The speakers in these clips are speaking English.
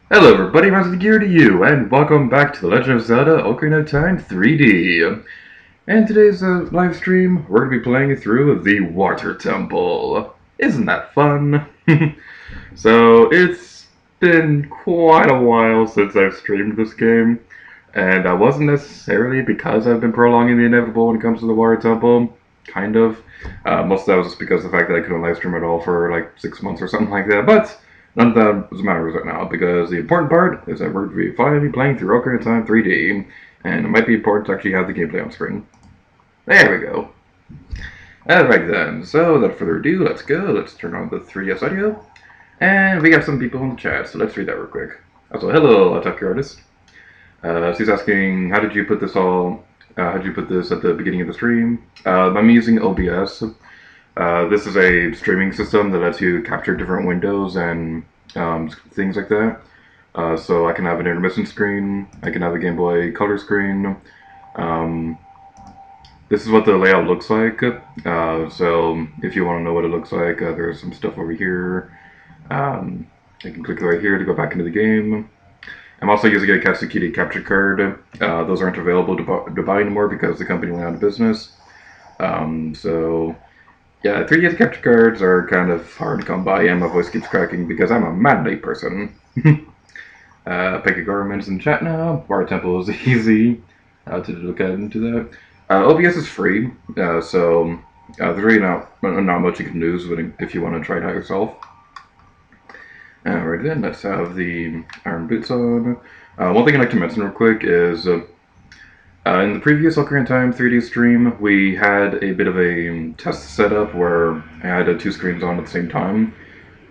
Hello everybody, Master Gear to you, and welcome back to The Legend of Zelda Ocarina of Time 3D. And today's live stream, we're going to be playing through the Water Temple. Isn't that fun? So, it's been quite a while since I've streamed this game, and that wasn't necessarily because I've been prolonging the inevitable when it comes to the Water Temple. Kind of. Most of that was just because of the fact that I couldn't live stream at all for like 6 months or something like that, but none of that matters right now, because the important part is that we're going to be finally playing through Ocarina of Time 3D, and it might be important to actually have the gameplay on screen. There we go. Alright then, so without further ado, let's go. Let's turn on the 3DS audio. And we got some people in the chat, so let's read that real quick. Also, hello, G8RStreams. She's asking, how did you put this at the beginning of the stream? I'm using OBS. This is a streaming system that lets you capture different windows and things like that. So I can have an intermission screen, I can have a Game Boy Color screen. This is what the layout looks like. So if you want to know what it looks like, there's some stuff over here. I can click right here to go back into the game. I'm also using a Katsukiri capture card. Those aren't available to buy anymore because the company went out of business. So yeah, 3DS capture cards are kind of hard to come by, and my voice keeps cracking because I'm a manly person. Pick a garments in chat now. Water Temple is easy to look at into that. OBS is free, so there's really not much you can lose if you want to try it out yourself. Alright then, let's have the iron boots on. One thing I'd like to mention real quick is in the previous Ocarina of Time 3D stream, we had a bit of a test setup where I had two screens on at the same time.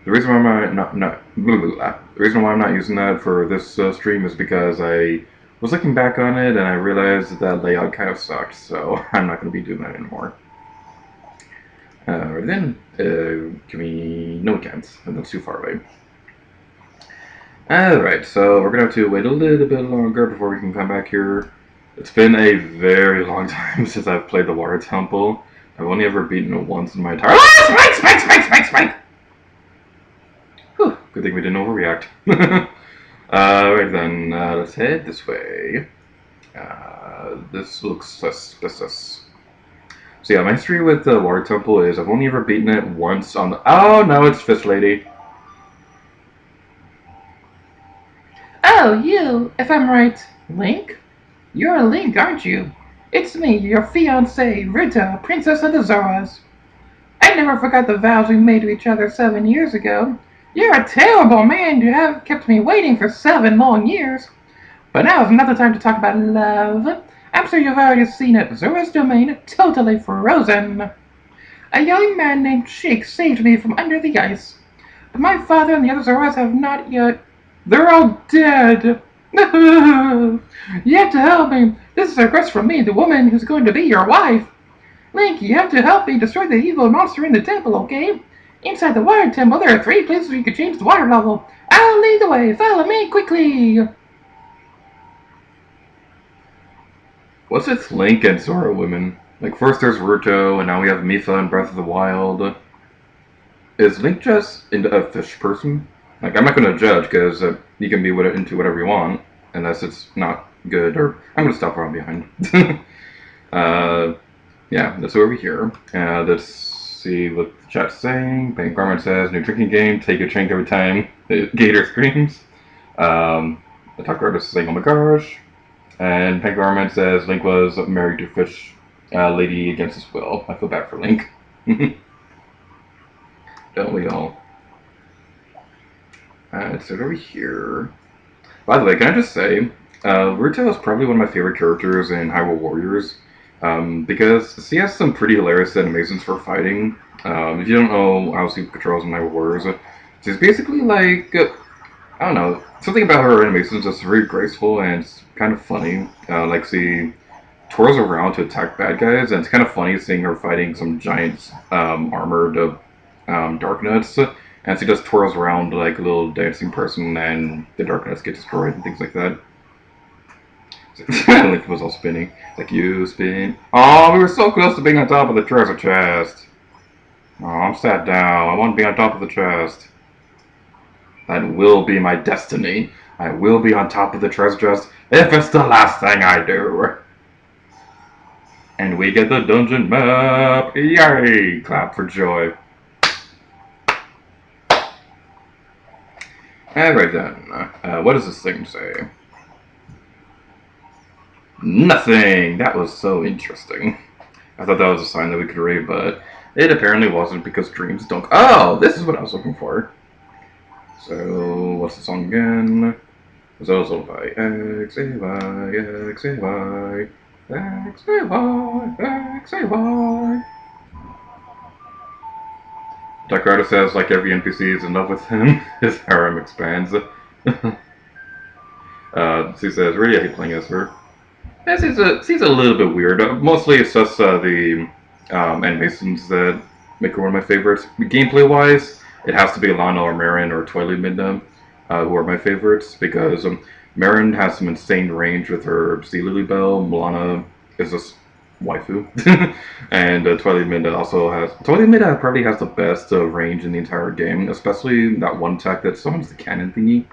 The reason why I'm not using that for this stream is because I was looking back on it and I realized that layout kind of sucked, so I'm not going to be doing that anymore. Alright then, no we can't, that's too far away. Alright, so we're going to have to wait a little bit longer before we can come back here. It's been a very long time since I've played the Water Temple. I've only ever beaten it once in my entire life. Spike! Whew, good thing we didn't overreact. Right then, let's head this way. This looks suspicious. So yeah, my history with the Water Temple is I've only ever beaten it once on the... Oh, no, it's Fish Lady. Oh, you, if I'm right, Link? You're Link, aren't you? It's me, your fiancée, Rita, Princess of the Zoras. I never forgot the vows we made to each other 7 years ago. You're a terrible man to have kept me waiting for 7 long years. But now is not the time to talk about love. I'm sure you've already seen it. Zora's domain totally frozen. A young man named Sheik saved me from under the ice. But my father and the other Zoras have not yet... They're all dead. You have to help me. This is a request from me, the woman who's going to be your wife. Link, you have to help me destroy the evil monster in the temple, okay? Inside the water temple, there are 3 places where you can change the water level. I'll lead the way. Follow me quickly. What's with Link and Zora women? Like, first there's Ruto, and now we have Mipha in Breath of the Wild. Is Link just a fish person? Like, I'm not going to judge, because you can be into whatever you want, unless it's not good, or I'm going to stop around behind. Yeah, that's over here. Let's see what the chat's saying. Pink Garment says, new drinking game, take a drink every time Gator screams. The talk artist is saying, oh my gosh. And Pink Garment says, Link was married to Fish Lady against his will. I feel bad for Link. Don't we all? It's over here. By the way, can I just say, Ruto is probably one of my favorite characters in Hyrule Warriors, because he has some pretty hilarious animations for fighting. If you don't know how she controls in Hyrule Warriors, she's basically like, I don't know, something about her animations is very graceful and it's kind of funny. Like she twirls around to attack bad guys, and it's kind of funny seeing her fighting some giant armored Darknuts. And she just twirls around like a little dancing person, and the Darknuts get destroyed and things like that. Link was all spinning. Like, you spin. Oh, we were so close to being on top of the treasure chest. Oh, I'm sat down. I want to be on top of the chest. That will be my destiny. I will be on top of the treasure chest if it's the last thing I do. And we get the dungeon map. Yay! Clap for joy. Alright then. What does this thing say? Nothing! That was so interesting. I thought that was a sign that we could read, but it apparently wasn't because dreams don't. Oh! This is what I was looking for. So, what's the song again? Zelda by X A Y X A Y X A Y X A Y. Dark Artist says like every NPC is in love with him. His harem expands. She says, really, I hate playing as her. Yeah, she's a little bit weird. Mostly it's just the animations that make her one of my favorites. Gameplay-wise, it has to be Lana or Marin or Twilight Midna who are my favorites, because Marin has some insane range with her Sea Lily Bell. Lana is just waifu. And Twilight Midna also has... Twilight Midna probably has the best range in the entire game, especially that one attack that summons the cannon thingy.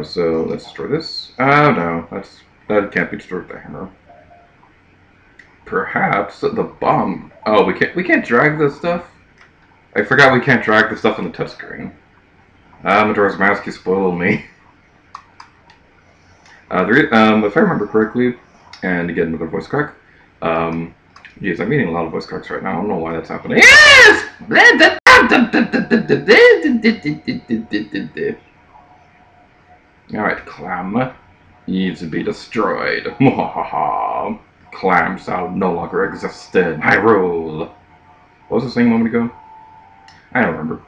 So let's destroy this. Oh no, that can't be destroyed with the hammer. Perhaps the bomb. Oh, we can't drag this stuff. I forgot we can't drag the stuff on the touchscreen. Majora's Mask, you spoiled me. If I remember correctly, and again another voice crack. Geez, I'm getting a lot of voice cracks right now. I don't know why that's happening. Yes! Alright, Clam needs to be destroyed. Mwahaha. Clam shall no longer exist in Hyrule. What was I saying a moment ago? I don't remember.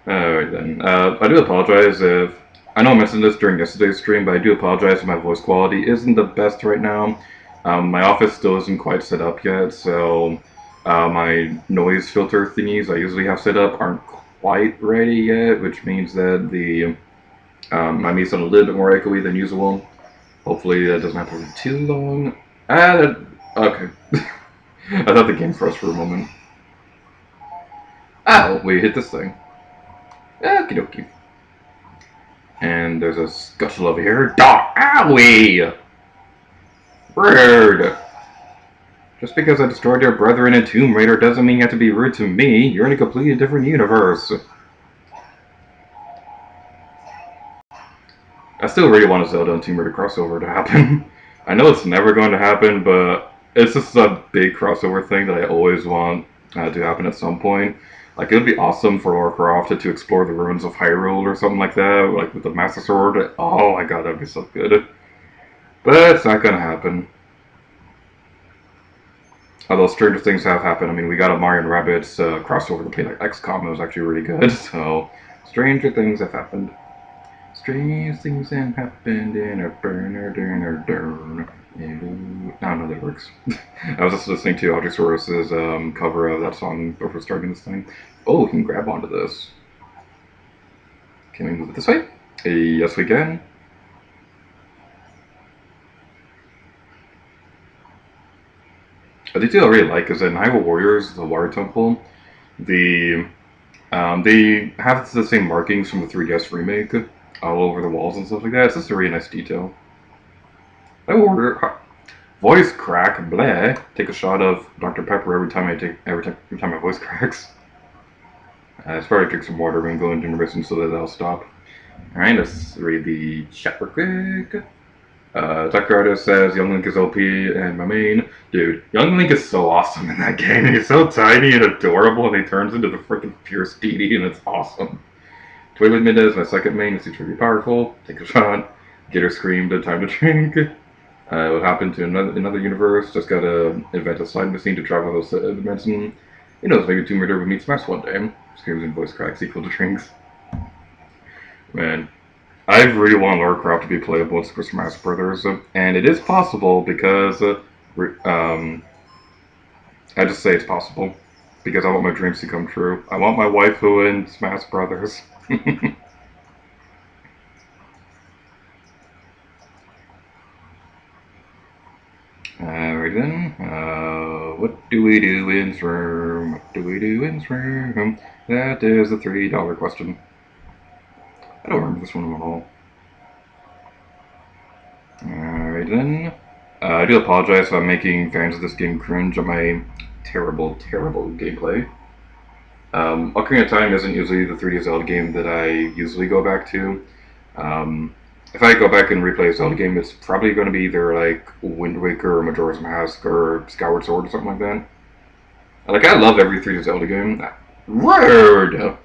Alright then. I do apologize if... I know I mentioned this during yesterday's stream, but I do apologize if my voice quality isn't the best right now. My office still isn't quite set up yet, so my noise filter thingies I usually have set up aren't quite ready yet, which means that the my me sound a little bit more echoey than usual. Hopefully that doesn't have to be too long. Okay. I thought the game froze for a moment. Oh, we hit this thing. Okie dokie. And there's a scuttle over here. Owie! Rude! Just because I destroyed your brethren in Tomb Raider doesn't mean you have to be rude to me. You're in a completely different universe. I still really want a Zelda and Tomb Raider crossover to happen. I know it's never going to happen, but it's just a big crossover thing that I always want to happen at some point. Like, it would be awesome for Lara Croft to explore the ruins of Hyrule or something like that, like with the Master Sword. Oh my god, that'd be so good. But it's not gonna happen. Although stranger things have happened. I mean, we got a Mario and Rabbids crossover to play like XCOM. It was actually really good. So, stranger things have happened. Strange things have happened in a burner, durner. I don't know that works. I was just listening to Allosaurus's cover of that song before starting this thing. Oh, we can grab onto this. Can we move it this way? Yes, we can. A detail I really like is in Hyrule Warriors, the Water Temple, they have the same markings from the 3DS remake all over the walls and stuff like that. It's just a really nice detail. I order voice crack, bleh. Take a shot of Dr. Pepper every time my voice cracks. I should probably drink some water and go into intermission so that that'll stop. Alright, let's read the chat real quick. Dr. Artist says Young Link is OP and my main. Dude, Young Link is so awesome in that game. He's so tiny and adorable and he turns into the freaking fierce deity and it's awesome. Twilight Midna is my second main. He's really powerful. Take a shot. Get her screamed. Time to drink. What happened to another universe? Just got to invent a slide machine to travel those dimensions. Who knows, maybe Tomb Raider will meet Smash one day. Screams and voice cracks equal to drinks. Man, I really want Lara Croft to be playable in Super Smash Brothers, and it is possible because I just say it's possible because I want my dreams to come true. I want my waifu in Smash Brothers. Alright then, what do we do in this room? What do we do in this room? That is a $3 question. I don't remember this one at all. Alright then. I do apologize if I'm making fans of this game cringe on my terrible, terrible gameplay. Ocarina of Time isn't usually the 3D Zelda game that I usually go back to. If I go back and replay a Zelda game, it's probably going to be either like Wind Waker or Majora's Mask or Skyward Sword or something like that. Like, I love every 3D Zelda game. Rude!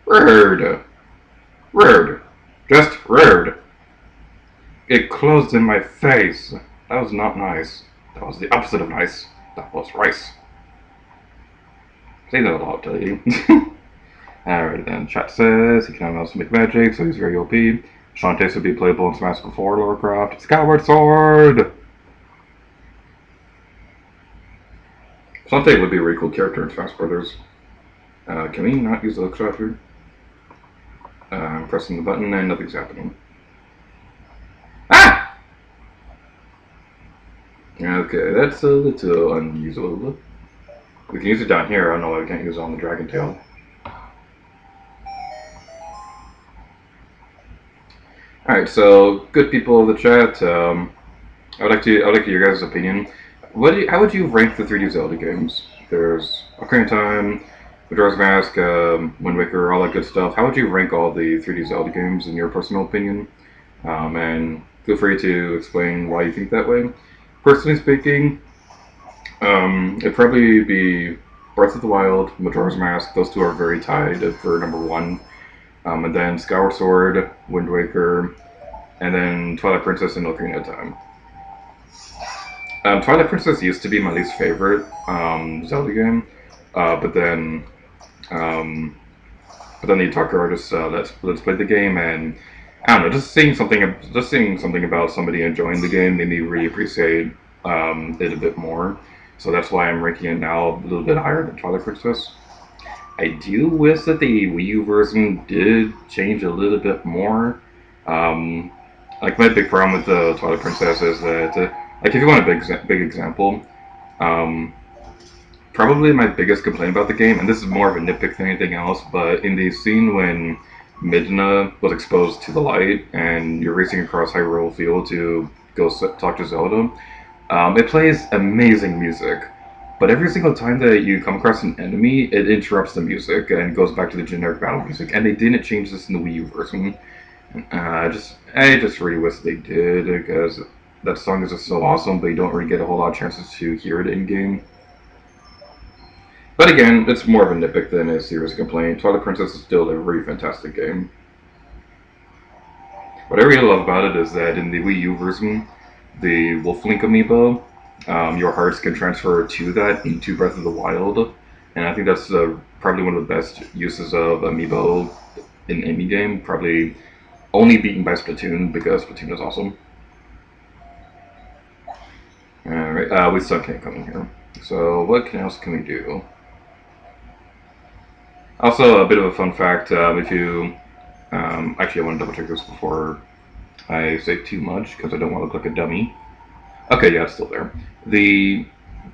Rude! Rude! Just rude! It closed in my face. That was not nice. That was the opposite of nice. That was rice. Say that a lot, tell you. Alright then, chat says he can also make magic, so he's very OP. Shantae would be playable in Smash before Lara Croft. Skyward Sword! Shantae would be a really cool character in Smash Brothers. Can we not use the hook shot here? I'm pressing the button and nothing's happening. Ah! Okay, that's a little unusable. We can use it down here. I don't know why we can't use it on the Dragon Tail. Alright, so good people of the chat. I would like to hear your guys' opinion. How would you rank the 3D Zelda games? There's Ocarina of Time, Majora's Mask, Wind Waker, all that good stuff. How would you rank all the 3D Zelda games in your personal opinion? And feel free to explain why you think that way. Personally speaking, it'd probably be Breath of the Wild, Majora's Mask. Those two are very tied for #1. And then Skyward Sword, Wind Waker, and then Twilight Princess and Ocarina of Time. Twilight Princess used to be my least favorite Zelda game, but then the Otaku artist let's play the game, and I don't know, just seeing something about somebody enjoying the game made me really appreciate it a bit more. So that's why I'm ranking it now a little bit higher than Twilight Princess. I do wish that the Wii U version did change a little bit more. Like, my big problem with the Twilight Princess is that, like, if you want a big example, probably my biggest complaint about the game, and this is more of a nitpick than anything else, but in the scene when Midna was exposed to the light and you're racing across Hyrule Field to go talk to Zelda, it plays amazing music. But every single time that you come across an enemy, it interrupts the music and goes back to the generic battle music. And they didn't change this in the Wii U version. I just really wish they did, because that song is just so awesome, but you don't really get a whole lot of chances to hear it in game. But again, it's more of a nitpick than a serious complaint. Twilight Princess is still a really fantastic game. What I really love about it is that in the Wii U version, the Wolf Link amiibo, your hearts can transfer to that into Breath of the Wild, and I think that's probably one of the best uses of amiibo in any game, probably only beaten by Splatoon, because Splatoon is awesome. Alright, we still can't come in here. So what else can we do? Also, a bit of a fun fact, if you... actually, I want to double check this before I say too much, because I don't want to look like a dummy. Okay, yeah, it's still there. The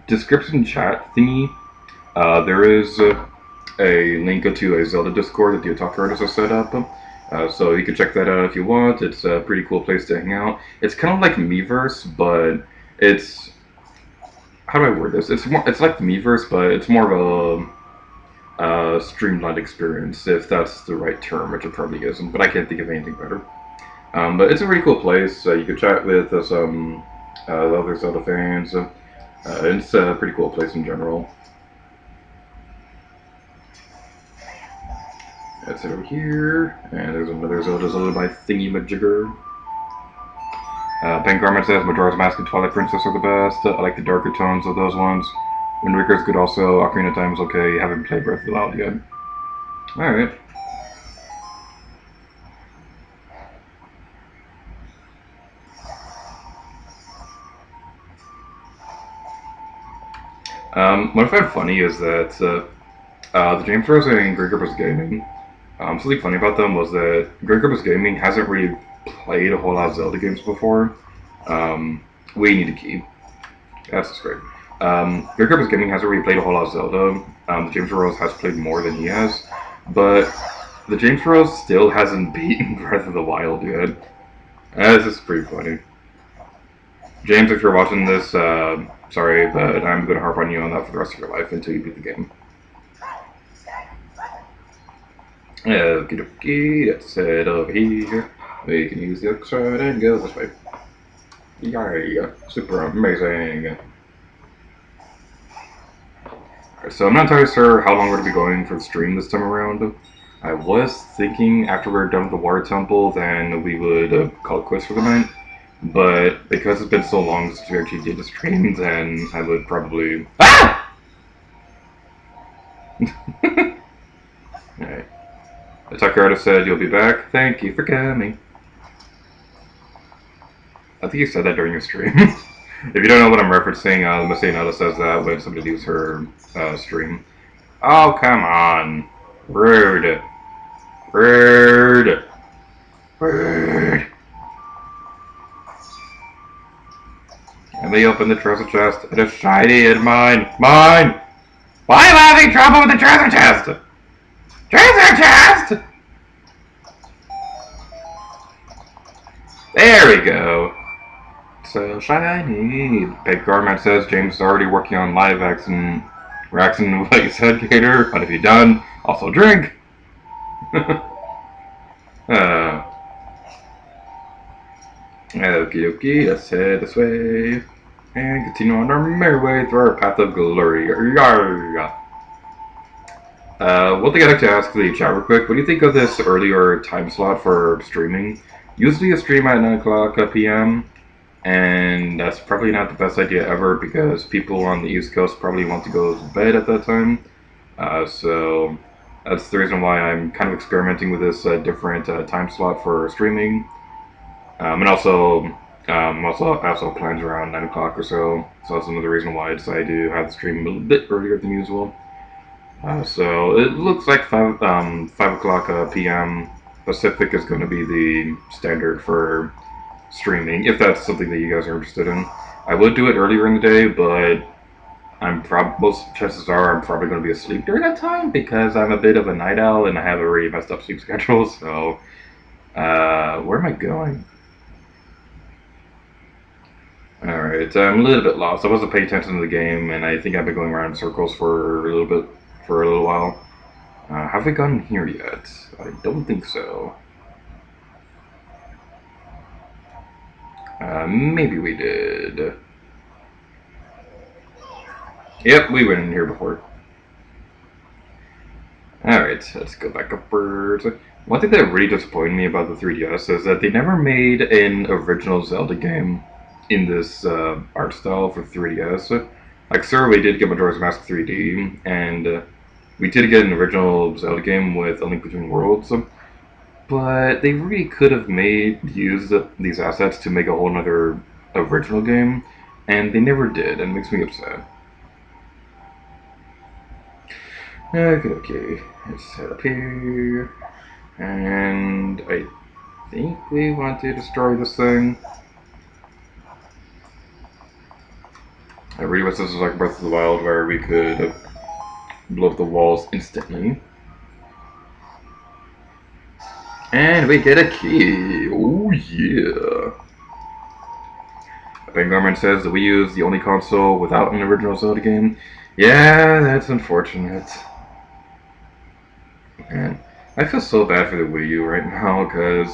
description chat thingy, there is a link to a Zelda Discord that the Otaku artist has set up. So you can check that out if you want. It's a pretty cool place to hang out. It's kind of like Miiverse, but it's... How do I word this? It's like the Miiverse, but it's more of a streamlined experience, if that's the right term, which it probably isn't, but I can't think of anything better. But it's a really cool place. You can chat with some other Zelda fans. It's a pretty cool place in general. That's it over here, and there's another Zelda by Thingy-Majigger. Pengarman says Majora's Mask and Twilight Princess are the best. I like the darker tones of those ones. Wind Waker's good also. Ocarina of Time is okay. Haven't played Breath of the Wild yet. Alright. What I find funny is that the James Rose and Greg Grippers Gaming, something funny about them was that Greg Grippers Gaming hasn't really played a whole lot of Zelda games before. We need to keep. That's great. Greg Grippers Gaming hasn't really played a whole lot of Zelda. James Rose has played more than he has, but The James Rose still hasn't beaten Breath of the Wild yet. This is pretty funny. James, if you're watching this, sorry, but I'm gonna harp on you on that for the rest of your life until you beat the game. Okie dokie, let's head over here. We can use the other side and go this way. Yay, super amazing. So I'm not entirely sure how long we're going to be going for the stream this time around. I was thinking after we're done with the water temple, then we would call it quits for the night. But because it's been so long since we actually did the stream, then I would probably... Ah! Alright. The Tucker artist said you'll be back. Thank you for coming. I think you said that during your stream. If you don't know what I'm referencing, Missy Nada says that when somebody leaves her stream. Oh, come on. Rude. Rude. Rude. Let me open the treasure chest. It is shiny and mine. Mine! Why am I having trouble with the treasure chest? Treasure chest! There we go. So shiny. Big Garment says James is already working on live action. Reaction to what you said, Gator. What have you done? Also drink. Okie dokie, let's head this way. And continue on our merry way through our path of glory. One thing I'd like to ask the chat real quick, what do you think of this earlier time slot for streaming? Usually I stream at 9 o'clock p.m. and that's probably not the best idea ever because people on the East Coast probably want to go to bed at that time. So that's the reason why I'm kind of experimenting with this different time slot for streaming. And also plans around 9 o'clock or so. So that's another reason why I decided to have the stream a little bit earlier than usual. So it looks like 5 o'clock p.m. Pacific is going to be the standard for streaming, if that's something that you guys are interested in. I would do it earlier in the day, but most chances are I'm probably going to be asleep during that time because I'm a bit of a night owl and I have a really messed up sleep schedule. So, where am I going? Alright, I'm a little bit lost. I wasn't paying attention to the game, and I think I've been going around in circles for a little while. Have we gotten here yet? I don't think so. Maybe we did. Yep, we went in here before. Alright, let's go back upwards. One thing that really disappointed me about the 3DS is that they never made an original Zelda game in this art style for 3DS. Like, sure, we did get Majora's Mask 3D, and we did get an original Zelda game with A Link Between Worlds, but they really could have used these assets to make a whole other original game, and they never did, and it makes me upset. Okay, let's head up here, and I think we want to destroy this thing. I really wish this was like Breath of the Wild where we could blow up the walls instantly. And we get a key. Oh yeah. Ben Garman says that we use the only console without an original Zelda game. Yeah, that's unfortunate. Man, I feel so bad for the Wii U right now because,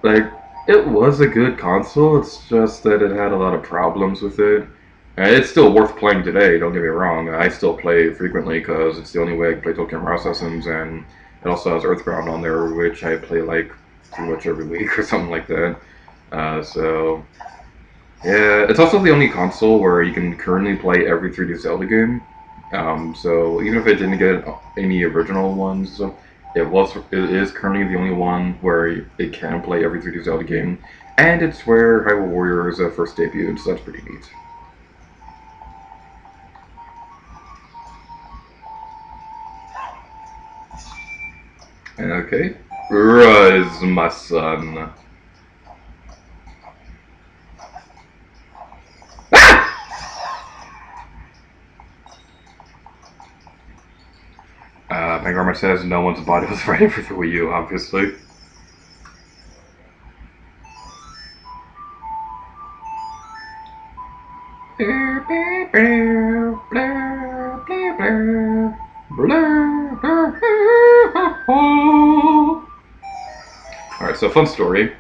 like, it was a good console. It's just that it had a lot of problems with it. It's still worth playing today, don't get me wrong. I still play it frequently because it's the only way I can play Tokyo Mirage Sessions, and it also has Earthbound on there, which I play like pretty much every week or something like that. So, yeah, it's also the only console where you can currently play every 3D Zelda game. So even if it didn't get any original ones, it is currently the only one where it can play every 3D Zelda game, and it's where Hyrule Warriors first debuted, so that's pretty neat. Okay. Rise, my son. Pangarma says no one's body was ready for the Wii U, obviously. Alright, so fun story.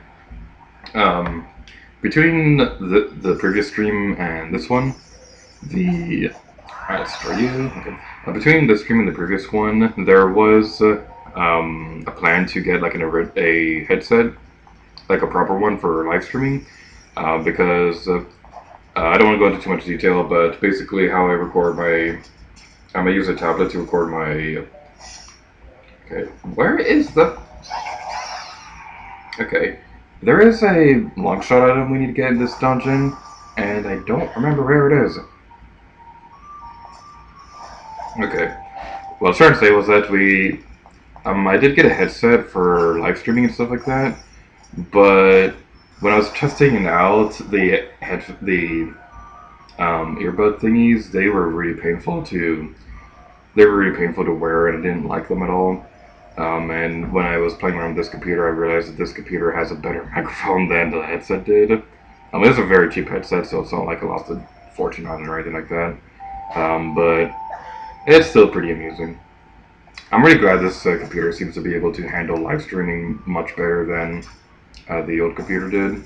Between the previous stream and this one, alright, let's try you. Okay. Between this stream and the previous one, there was a plan to get like a headset, like a proper one for live streaming, because I don't want to go into too much detail, but basically how I record I use a tablet to record my. Okay, where is the? Okay, there is a long shot item we need to get in this dungeon, and I don't remember where it is. Okay, what I was trying to say was that I did get a headset for live streaming and stuff like that, but when I was testing it out, the earbud thingies, they were really painful to wear, and I didn't like them at all. And when I was playing around with this computer, I realized that this computer has a better microphone than the headset did. It's a very cheap headset, so it's not like I lost a fortune on it or anything like that. But it's still pretty amusing. I'm really glad this computer seems to be able to handle live streaming much better than the old computer did.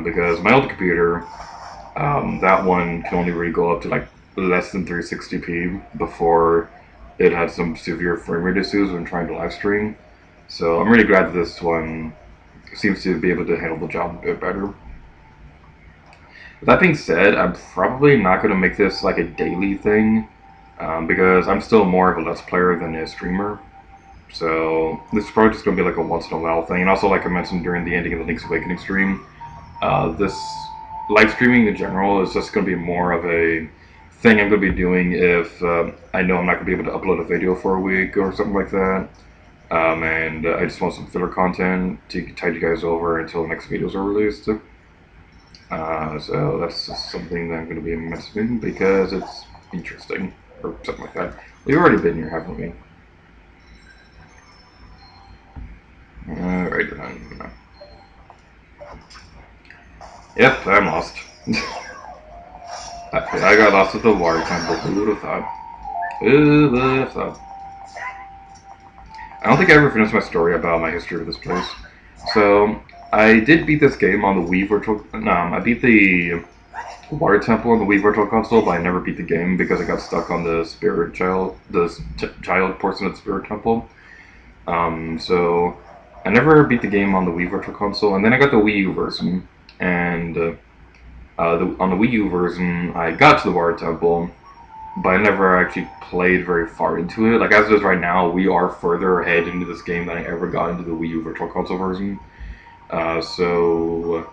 Because my old computer, that one can only really go up to like less than 360p before it had some severe frame rate issues when trying to live stream. So I'm really glad that this one seems to be able to handle the job a bit better. With that being said, I'm probably not going to make this like a daily thing, because I'm still more of a Let's Player than a streamer. So this is probably just going to be like a once in a while thing. And also, like I mentioned during the ending of the Link's Awakening stream, this live streaming in general is just going to be more of a thing I'm going to be doing if I know I'm not going to be able to upload a video for a week or something like that. And I just want some filler content to tide you guys over until the next videos are released. So that's just something that I'm going to be mentioning because it's interesting, or something like that. We've already been here, haven't we? Alright, then. Yep, I'm lost. I got lost at the water temple. Who would have thought? Who would have thought? I don't think I ever finished my story about my history of this place. So, I did beat this game on the Wii Virtual... No, I beat the water temple on the Wii Virtual Console, but I never beat the game because I got stuck on the Spirit Child... child portion of the Spirit Temple. So, I never beat the game on the Wii Virtual Console, and then I got the Wii U version, and... on the Wii U version, I got to the Water Temple, but I never actually played very far into it. Like, as it is right now, we are further ahead into this game than I ever got into the Wii U Virtual Console version. So,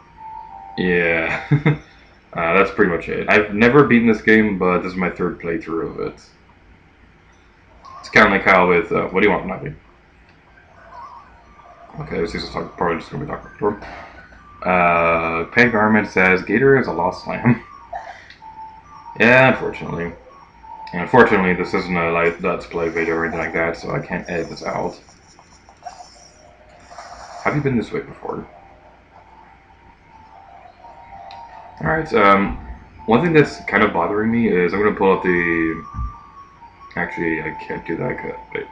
yeah. That's pretty much it. I've never beaten this game, but this is my third playthrough of it. It's kind of like how with, what do you want, Navi? Okay, this is probably just going to be talking to her. Peg Garment says Gator is a lost slam. Yeah, unfortunately. And unfortunately, this isn't a Let's Play video or anything like that, so I can't edit this out. Have you been this way before? Alright, one thing that's kind of bothering me is I'm going to pull up the... Actually, I can't do that. Wait.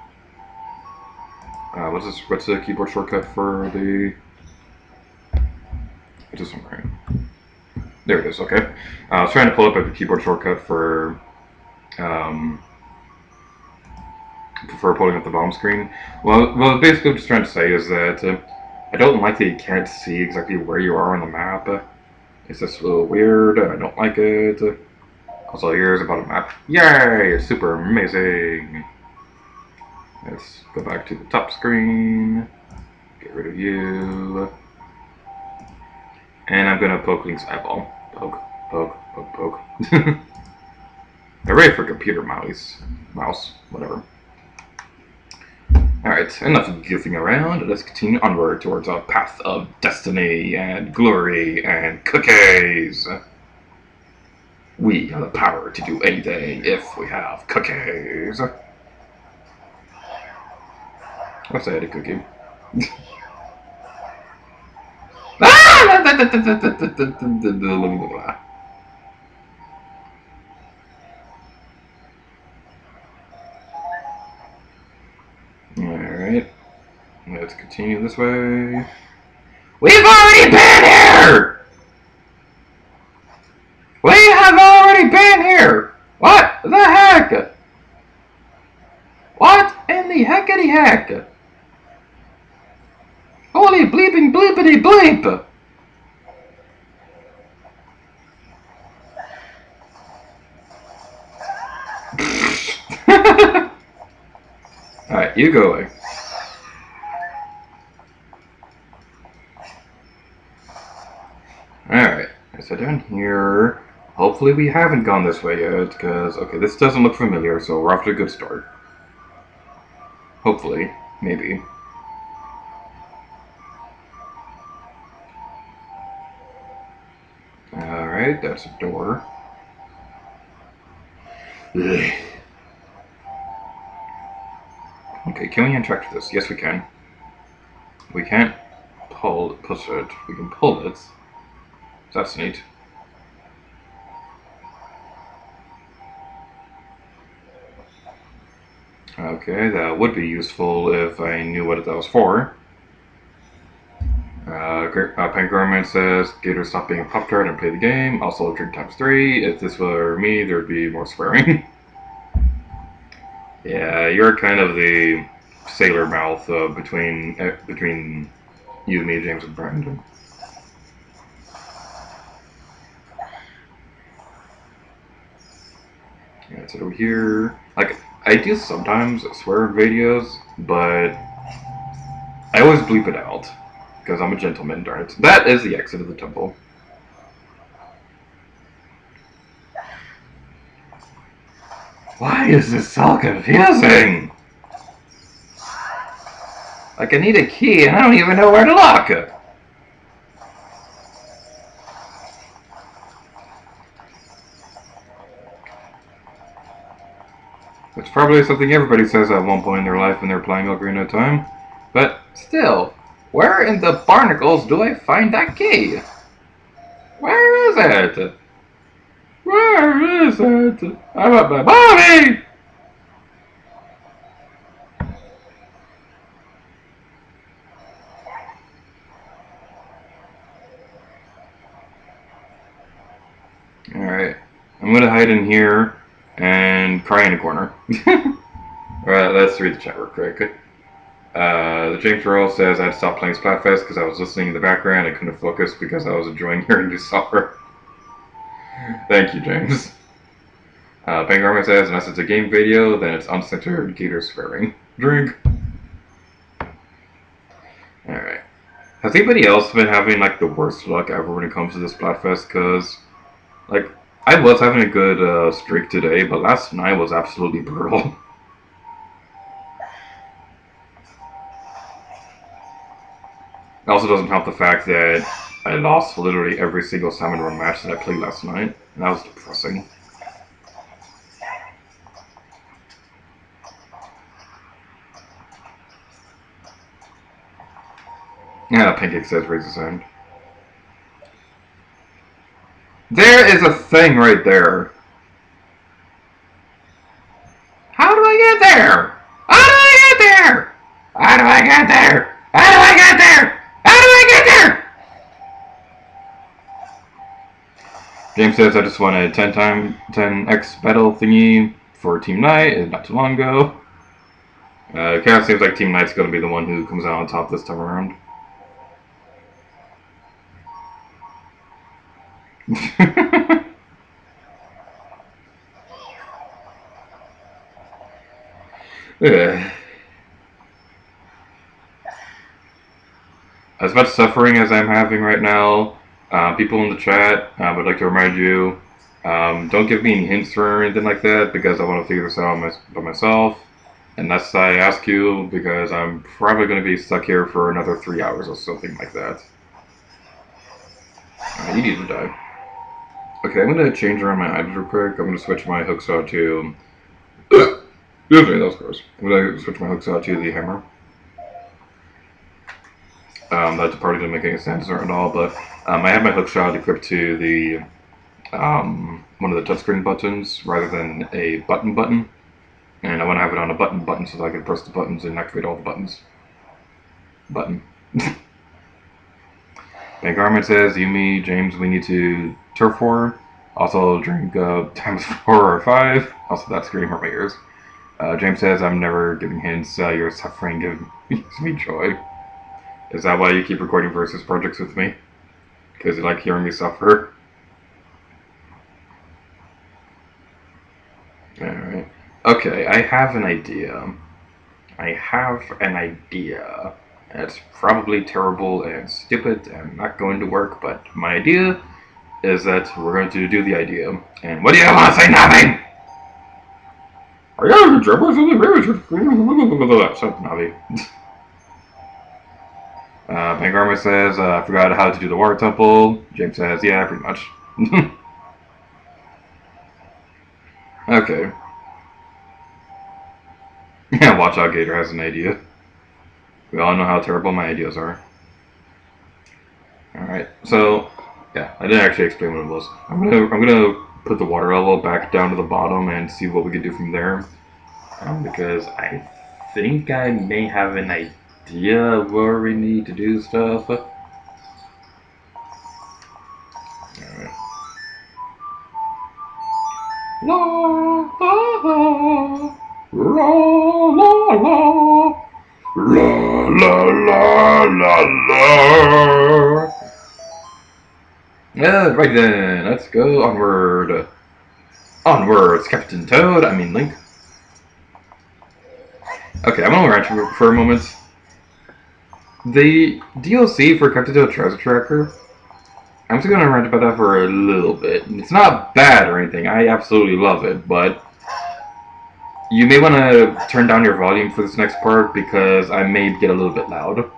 What's the keyboard shortcut for the... Just right. There it is, okay. I was trying to pull up a keyboard shortcut for pulling up the bomb screen. Well, basically what I'm just trying to say is that I don't like that you can't see exactly where you are on the map. It's just a little weird, and I don't like it. Also, here's about a map. Yay! Super amazing! Let's go back to the top screen. Get rid of you. And I'm gonna poke Link's eyeball. Poke, poke, poke, poke. Hooray for computer mouse. Whatever. Alright, enough goofing around. Let's continue onward towards our path of destiny and glory and cookies. We have the power to do anything if we have cookies. Plus I had a cookie. Alright. Let's continue this way. We've already been here! We have already been here! What the heck? What in the heckity heck? Holy bleeping bleepity bleep! Alright, you go away. Alright, so down here, hopefully we haven't gone this way yet, because, okay, this doesn't look familiar, so we're off to a good start. Hopefully, maybe. Alright, that's a door. Ugh. Okay, can we interact with this? Yes, we can. We can't push it. We can pull it. That's neat. Okay, that would be useful if I knew what that was for. Pangorman says, Gator, stop being a Pop-Tart and play the game. Also, drink ×3. If this were me, there'd be more swearing. Yeah, you're kind of the sailor mouth between you, me, James, and Brandon. Yeah, it's over here. Like, I do sometimes swear in videos, but I always bleep it out. Because I'm a gentleman, darn it. That is the exit of the temple. Why is this so confusing? Like, I need a key and I don't even know where to lock it. It's probably something everybody says at one point in their life when they're playing Ocarina of Time. But still, where in the barnacles do I find that key? Where is it? Where is it? I want my mommy! Alright, I'm gonna hide in here and cry in a corner. Alright, let's read the chat real quick. The James Royal says I had to stop playing Splatfest because I was listening in the background. I couldn't focus because I was enjoying hearing you suffer. Thank you, James. Pangorman says unless it's a game video, then it's uncensored Gator swearing. Drink. Alright. Has anybody else been having like the worst luck ever when it comes to this Splatfest? Because, like, I was having a good streak today, but last night was absolutely brutal. It also doesn't help the fact that I lost literally every single Salmon Run match that I played last night. And that was depressing. Yeah, Pancake says raise his hand. There is a thing right there. How do I get there? How do I get there? How do I get there? How do I get there? How do I get there? James says I just won a 10x battle thingy for Team Knight not too long ago. It kind of seems like Team Knight's going to be the one who comes out on top this time around. As much suffering as I'm having right now, people in the chat would like to remind you, don't give me any hints or anything like that because I want to figure this out by myself. Unless I ask you, because I'm probably going to be stuck here for another 3 hours or something like that. You need to die. Okay, I'm going to change around my items real quick. I'm going to switch my hook saw to... Excuse me, that was gross. I'm going to switch my hook saw to the hammer. That probably didn't make any sense at all, but I had my hookshot equipped to the one of the touchscreen buttons rather than a button, and I want to have it on a button so that I can press the buttons and activate all the buttons. Button. Bank Garment says, Yumi, James, we need to turf war. Also drink times 4 or 5. Also, that's screaming hurt my ears. James says, I'm never giving hints. Your suffering gives me joy. Is that why you keep recording versus projects with me? Because you like hearing me suffer? Alright. Okay, I have an idea. It's probably terrible and stupid and not going to work, but my idea is that we're going to do the idea. And what do you want to say? Nothing! Are you Something, Navi. Pangarma says, I forgot how to do the water temple. James says, yeah, pretty much. Okay. Yeah, Watch Out Gator has an idea. We all know how terrible my ideas are. Alright, so, yeah, I didn't actually explain what it was. I'm gonna put the water level back down to the bottom and see what we can do from there. Because I think I may have an idea where we need to do stuff. Alright. La la la la la la la la la la. Yeah, right then, let's go onward. Onwards, Captain Toad, I mean Link. Okay, I'm gonna rant for a moment. The DLC for Captain Toad Treasure Tracker, I'm just gonna rant about that for a little bit. It's not bad or anything, I absolutely love it, but you may want to turn down your volume for this next part because I may get a little bit loud.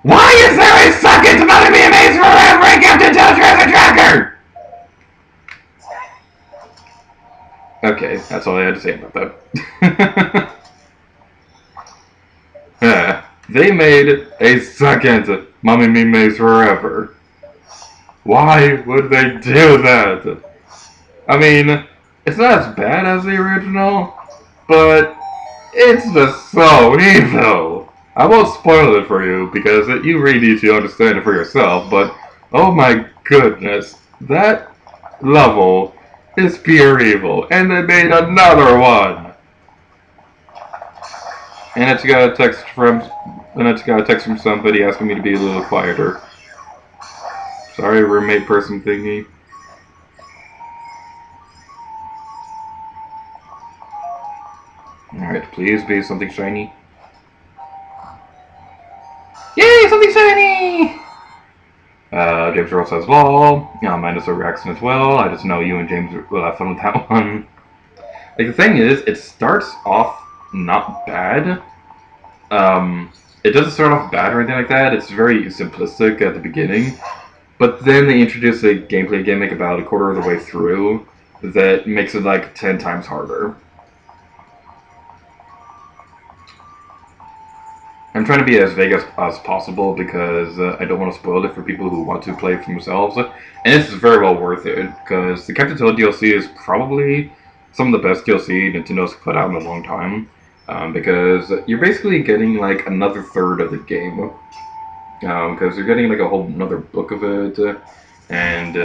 Why is there a second Mother Be Amazed forever in Captain Toad Treasure Tracker? Okay, that's all I had to say about that. They made a second Mommy Me Maze Forever. Why would they do that? I mean, it's not as bad as the original, but it's just so evil. I won't spoil it for you because you really need to understand it for yourself, but oh my goodness, that level is pure evil, and they made another one. And it's got a text from somebody asking me to be a little quieter. Sorry, roommate person thingy. Alright, please be something shiny. Yay, something shiny! James Earl says lol. Yeah, mine is a reaction as well. I just know you and James will have fun with that one. Like, the thing is, it starts off not bad. It doesn't start off bad or anything like that. It's very simplistic at the beginning. But then they introduce a gameplay gimmick about a quarter of the way through that makes it like 10 times harder. I'm trying to be as vague as possible because I don't want to spoil it for people who want to play it for themselves. And this is very well worth it because the Captain Toad DLC is probably some of the best DLC Nintendo's put out in a long time. Because you're basically getting like another third of the game. Because you're getting like a whole another book of it. And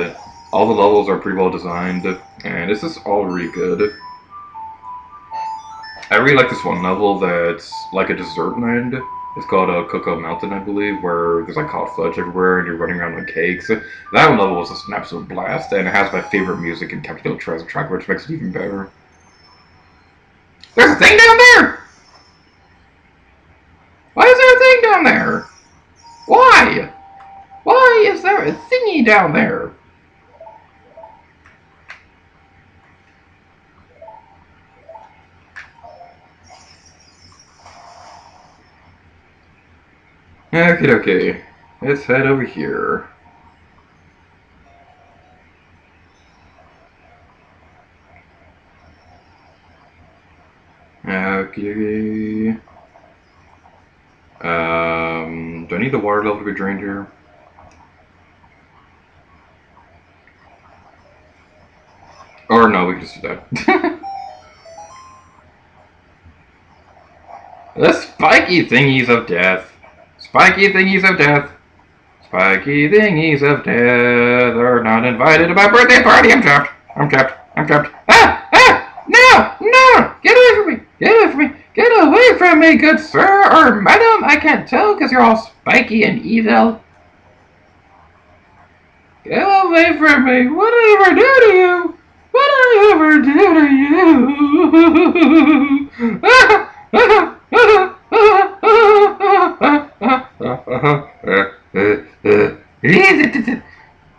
all the levels are pretty well designed. And it's just all really good. I really like this one level that's like a dessert land. It's called Cocoa Mountain, I believe, where there's like hot fudge everywhere and you're running around with cakes. That one level was just an absolute blast, and it has my favorite music in Captain Toad Treasure Tracker, which makes it even better. There's a thing down there! Why is there a thing down there? Why? Why is there a thingy down there? Okay. Let's head over here. Okay. need the water level to be drained here? Or no, we can just do that. The spiky thingies of death. Spiky thingies of death. Spiky thingies of death are not invited to my birthday party. I'm trapped. I'm trapped. I'm trapped. Ah! Ah! No! No! Get away from me! Get away from me! Get away from me, good sir or madam! I can't tell because you're all spiky and evil. Get away from me! What did I ever do to you? What did I ever do to you? Ah! Ah!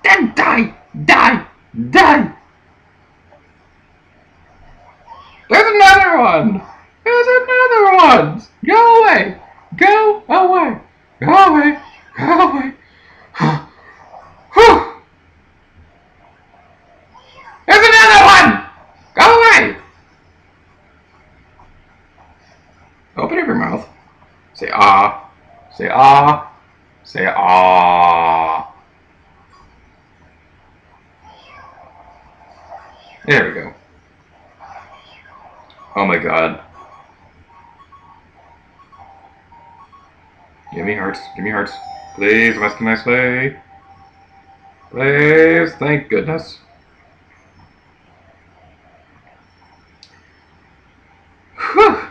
Then die! Die! Die! There's another one! There's another one! Go away! Go away! Go away! Go away! There's another one! Go away! Open up your mouth. Say ah. Say ah. Say ah. There we go. Oh my god. Give me hearts. Give me hearts. Please, I'm asking nicely. Please, thank goodness. Whew.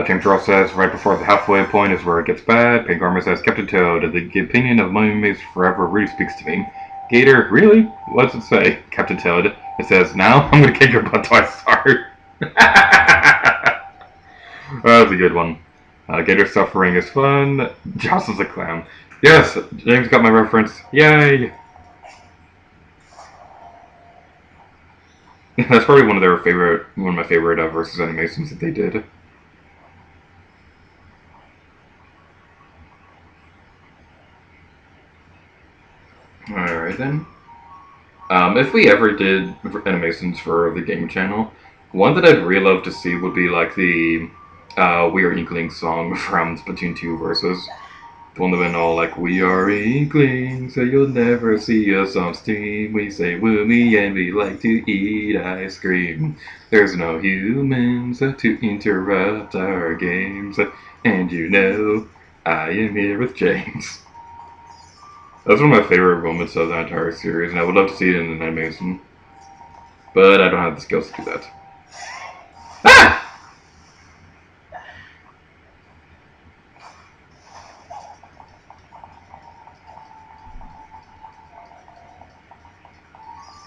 James Ross says, right before the halfway point is where it gets bad. Pink Armor says, Captain Toad, the opinion of my mates forever really speaks to me. Gator, really? What does it say? Captain Toad. It says, now I'm gonna kick your butt twice hard. That was a good one. Gator suffering is fun. Joss is a clown. Yes, James got my reference. Yay! That's probably one of my favorite versus animations that they did. Alright then. If we ever did animations for the game channel, one that I'd really love to see would be like the We Are Inklings song from Splatoon 2 versus. The one that went all like, we are Inklings, so you'll never see us on stream. We say woomy and we like to eat ice cream. There's no humans to interrupt our games. And you know, I am here with James. That's one of my favorite moments of the entire series, and I would love to see it in an animation. But I don't have the skills to do that. Ah!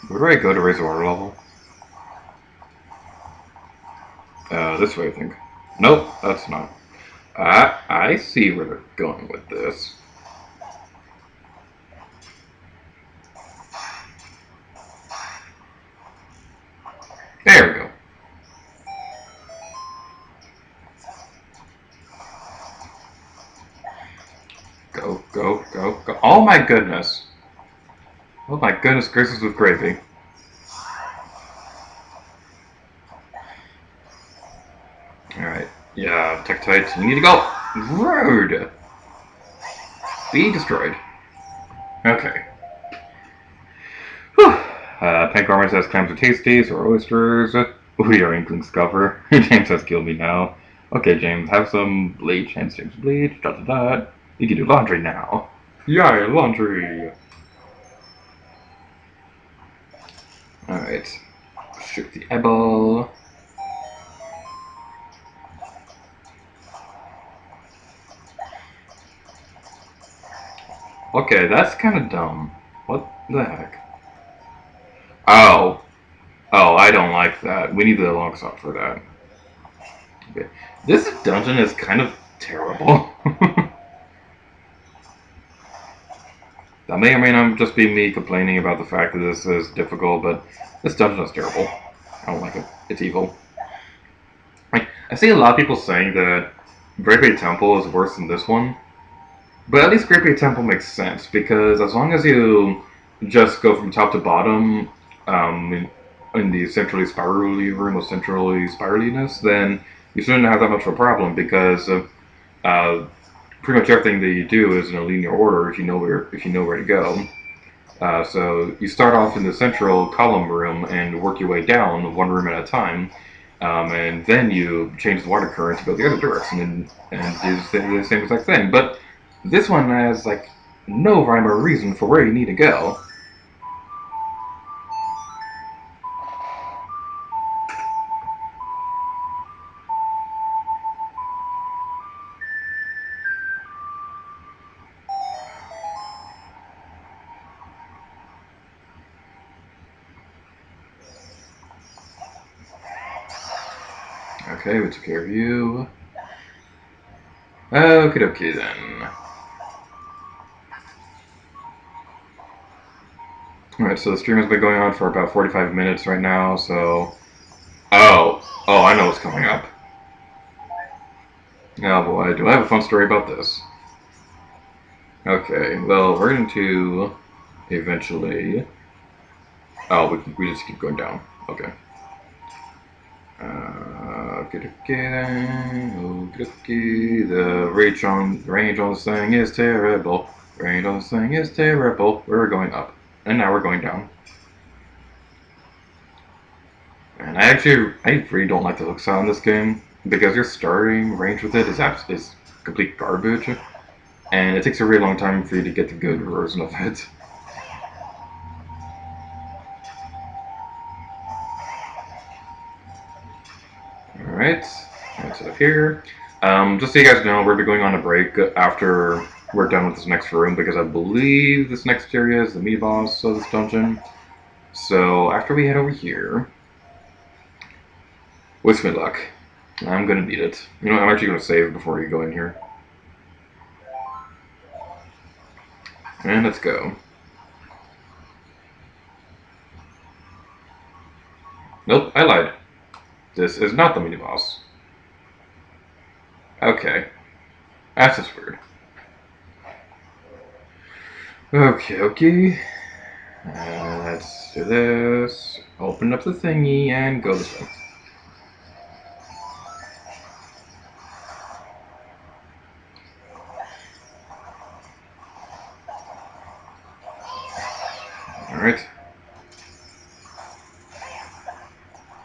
Where do I go to raise the water level? This way, I think. Nope, that's not. I see where they're going with this. There we go. Go, go, go, go. Oh my goodness. Oh my goodness gracious with gravy. Alright. Yeah, Tektite, you need to go. Rude. Be destroyed. Okay. Whew. Pink Armor says clams are tasty, so are oysters. We are Inklings cover. James says kill me now. Okay, James, have some bleach. And James bleach. Dot dot dot. You can do laundry now. Yay, laundry. Alright. Shoot the eyeball. Okay, that's kind of dumb. What the heck? Oh. Oh, I don't like that. We need the long stop for that. Okay. This dungeon is kind of terrible. That may or may not just be me complaining about the fact that this is difficult, but this dungeon is terrible. I don't like it. It's evil. Like, I see a lot of people saying that Great Bay Temple is worse than this one. But at least Great Bay Temple makes sense, because as long as you just go from top to bottom, in the centrally spirally room of centrally spiraliness, then you shouldn't have that much of a problem because pretty much everything that you do is in a linear order if you know where to go. So you start off in the central column room and work your way down one room at a time, and then you change the water current to go the other direction and do the same exact thing. But this one has like no rhyme or reason for where you need to go. Okay, we took care of you. Okie dokie then. Alright, so the stream has been going on for about 45 minutes right now, so... Oh, I know what's coming up. Oh boy, do I have a fun story about this. Okay, well, we're going to eventually... Oh, we just keep going down. Okay. The range on this thing is terrible. Range on this thing is terrible. We're going up. And now we're going down. And I really don't like the hook sound in this game because your starting range with it is complete garbage, and it takes a really long time for you to get the good version of it. Alright, let's set up here. Just so you guys know, we'll be going on a break after we're done with this next room because I believe this next area is the mini boss of this dungeon. So after we head over here, wish me luck. I'm gonna beat it. You know what, I'm actually gonna save before you go in here. And let's go. Nope, I lied. This is not the mini boss. Okay. That's just weird. Okay. Let's do this. Open up the thingy and go this way. Alright.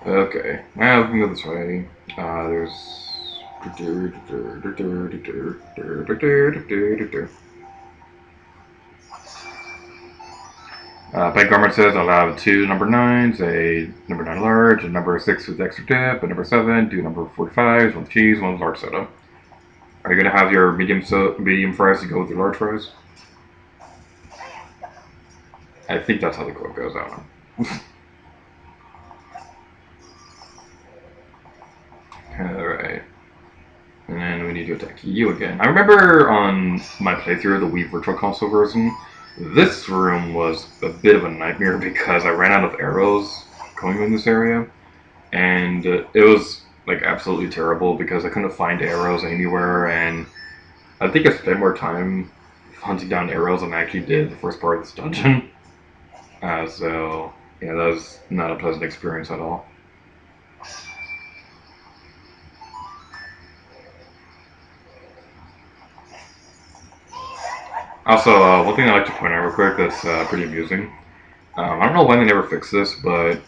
Okay, now we can go this way. There's... Bank Garment says allow 2 number 9s, a number 9 large, a number 6 with extra dip, a number 7, 2 number 45s, 1 with cheese, 1 with large soda. Are you going to have your medium fries to go with your large fries? I think that's how the quote goes, I don't know. Alright. And then we need to attack you again. I remember on my playthrough of the Wii Virtual Console version, this room was a bit of a nightmare because I ran out of arrows going in this area. And it was like absolutely terrible because I couldn't find arrows anywhere, and I think I spent more time hunting down arrows than I actually did the first part of this dungeon. So, yeah, that was not a pleasant experience at all. Also, one thing I'd like to point out real quick that's pretty amusing. I don't know why they never fixed this, but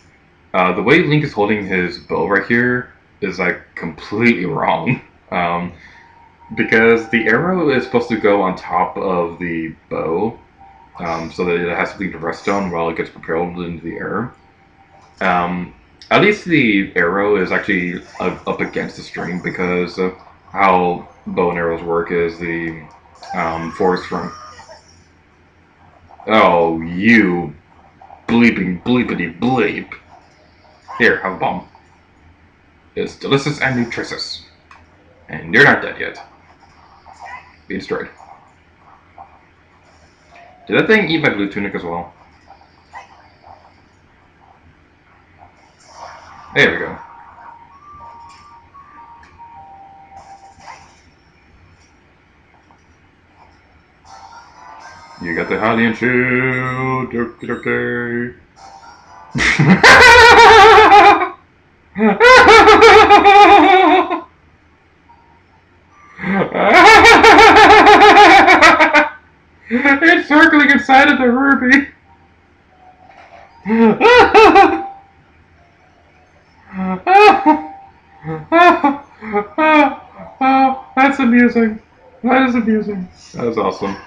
the way Link is holding his bow right here is like completely wrong. Because the arrow is supposed to go on top of the bow, so that it has to leave the rest on while it gets propelled into the air. At least the arrow is actually up against the string because how bow and arrows work is the force from... Oh, you bleeping bleepity bleep. Here, have a bomb. It's delicious and nutritious. And you're not dead yet. Be destroyed. Did that thing eat my blue tunic as well? There we go. You got the Hylian shield. Okay. It's circling inside of the ruby. That's amusing. That is amusing. That is awesome.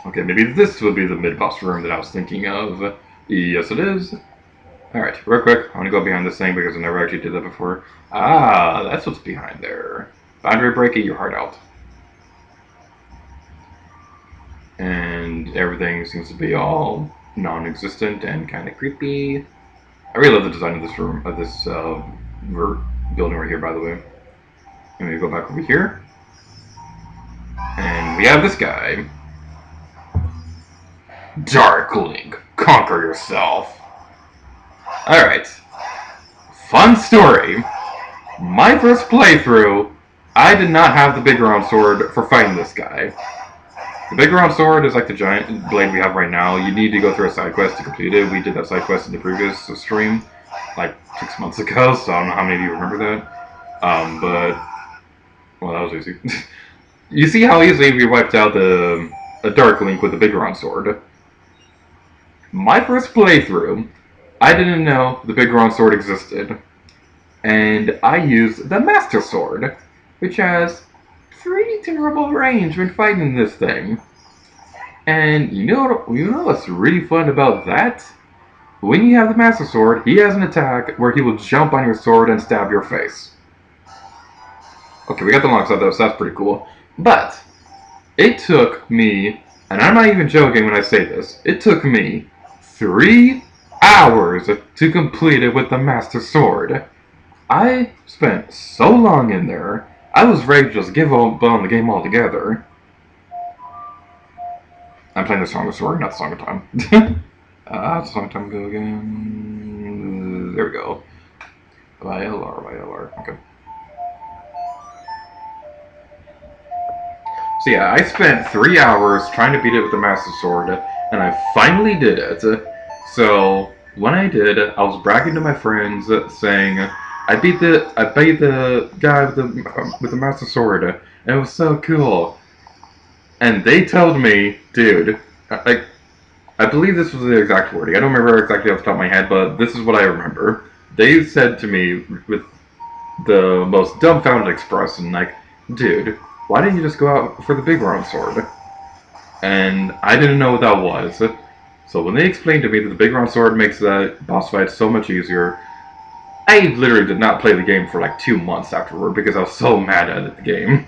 Okay, maybe this would be the mid-boss room that I was thinking of. Yes, it is. Alright, real quick, I want to go behind this thing because I never actually did that before. Ah, that's what's behind there. Boundary breaking your heart out. And everything seems to be all non-existent and kind of creepy. I really love the design of this room, of this building right here, by the way. Let me go back over here. And we have this guy. Darkling, conquer yourself. Alright. Fun story. My first playthrough, I did not have the big round sword for fighting this guy. The big round sword is like the giant blade we have right now. You need to go through a side quest to complete it. We did that side quest in the previous stream, like 6 months ago, so I don't know how many of you remember that. Well, that was easy. You see how easily we wiped out a Dark Link with the big round sword. My first playthrough, I didn't know the big round sword existed, and I used the Master Sword, which has pretty terrible range when fighting this thing. And you know what's really fun about that? When you have the Master Sword, he has an attack where he will jump on your sword and stab your face. Okay, we got the long side though, so that's pretty cool. But it took me, and I'm not even joking when I say this, it took me 3 hours to complete it with the Master Sword. I spent so long in there, I was ready to just give up on the game altogether. I'm playing the Song of Sword, not the Song of Time. The Song of Time go again. There we go. YLR. Okay. So yeah, I spent 3 hours trying to beat it with the Master Sword, and I finally did it. So when I did, I was bragging to my friends, saying, I beat the guy with the Master Sword, and it was so cool. And they told me, dude, I believe this was the exact wording. I don't remember exactly off the top of my head, but this is what I remember. They said to me with the most dumbfounded expression, like, dude, why didn't you just go out for the big round sword? And I didn't know what that was. So when they explained to me that the big round sword makes that boss fight so much easier, I literally did not play the game for like 2 months afterward because I was so mad at the game.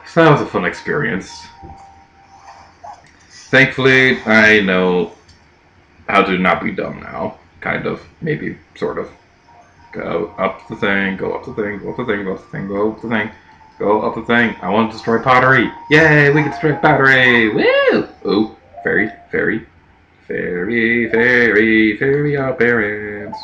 So that was a fun experience. Thankfully, I know how to not be dumb now. Kind of. Maybe. Sort of. Go up the thing, go up the thing, go up the thing, go up the thing, go up the thing, go up the thing. I want to destroy pottery. Yay, we can destroy pottery. Woo! Oh, fairy, fairy, fairy, fairy, fairy, our parents.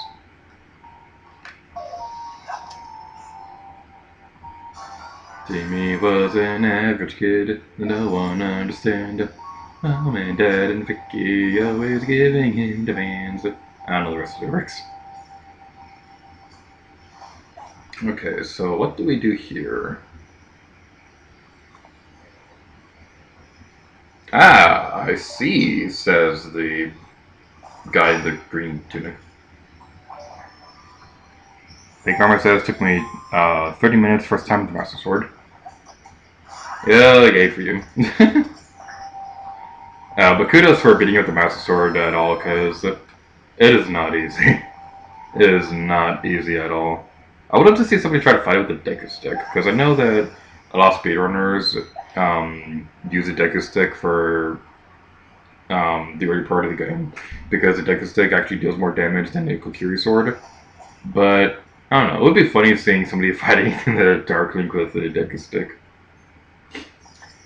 Jamie was an average kid, no one understand. Mom and Dad and Vicky always giving him demands. I don't know the rest of the lyrics. Okay, so what do we do here? Ah, I see, says the guy in the green tunic. I think Mama says it took me 30 minutes first time with the Master Sword. Yeah, yay for you. But kudos for beating up the Master Sword at all, because it is not easy. It is not easy at all. I would love to see somebody try to fight with a Deku Stick, because I know that a lot of speedrunners use a Deku Stick for the early part of the game, because the Deku Stick actually deals more damage than the Kokiri Sword. But, I don't know, it would be funny seeing somebody fighting the Dark Link with a Deku Stick.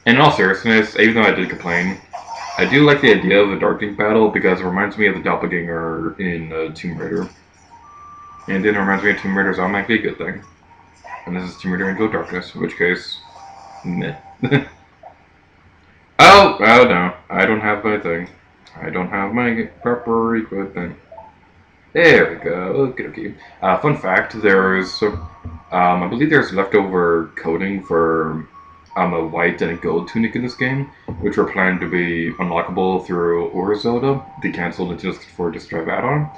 And in all seriousness, even though I did complain, I do like the idea of a Dark Link battle, because it reminds me of the Doppelganger in Tomb Raider. And then it reminds me of Tomb Raider's automatically a good thing. And this is Tomb Raider Into Darkness, in which case, meh. Oh no, I don't have my thing. I don't have my proper equipment. There we go. Okay, okay. Fun fact: I believe there's leftover coding for a white and a gold tunic in this game, which were planned to be unlockable through or Zelda. They canceled it just for Disk Drive add-on.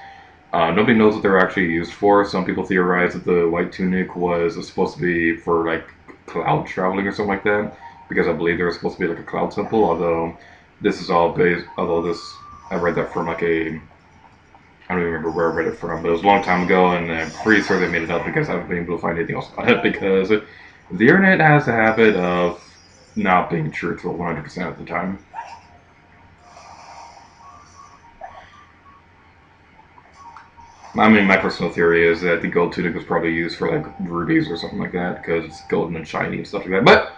Nobody knows what they're actually used for. Some people theorize that the white tunic was supposed to be for like cloud traveling or something like that, because I believe there was supposed to be like a cloud temple. Although this is all based, although this I read that from like a I don't even remember where I read it from, but it was a long time ago, and I'm pretty sure they made it up because I haven't been able to find anything else about it because the internet has a habit of not being truthful 100% of the time. I mean, my personal theory is that the gold tunic was probably used for like rubies or something like that because it's golden and shiny and stuff like that. But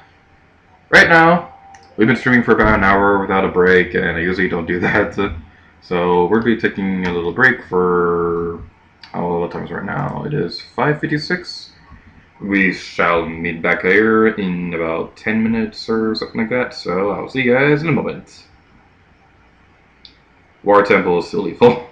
right now, we've been streaming for about an hour without a break, and I usually don't do that. So we're going to be taking a little break for what time is it right now? It is 5:56. We shall meet back here in about 10 minutes or something like that. So I'll see you guys in a moment. War Temple is still lethal.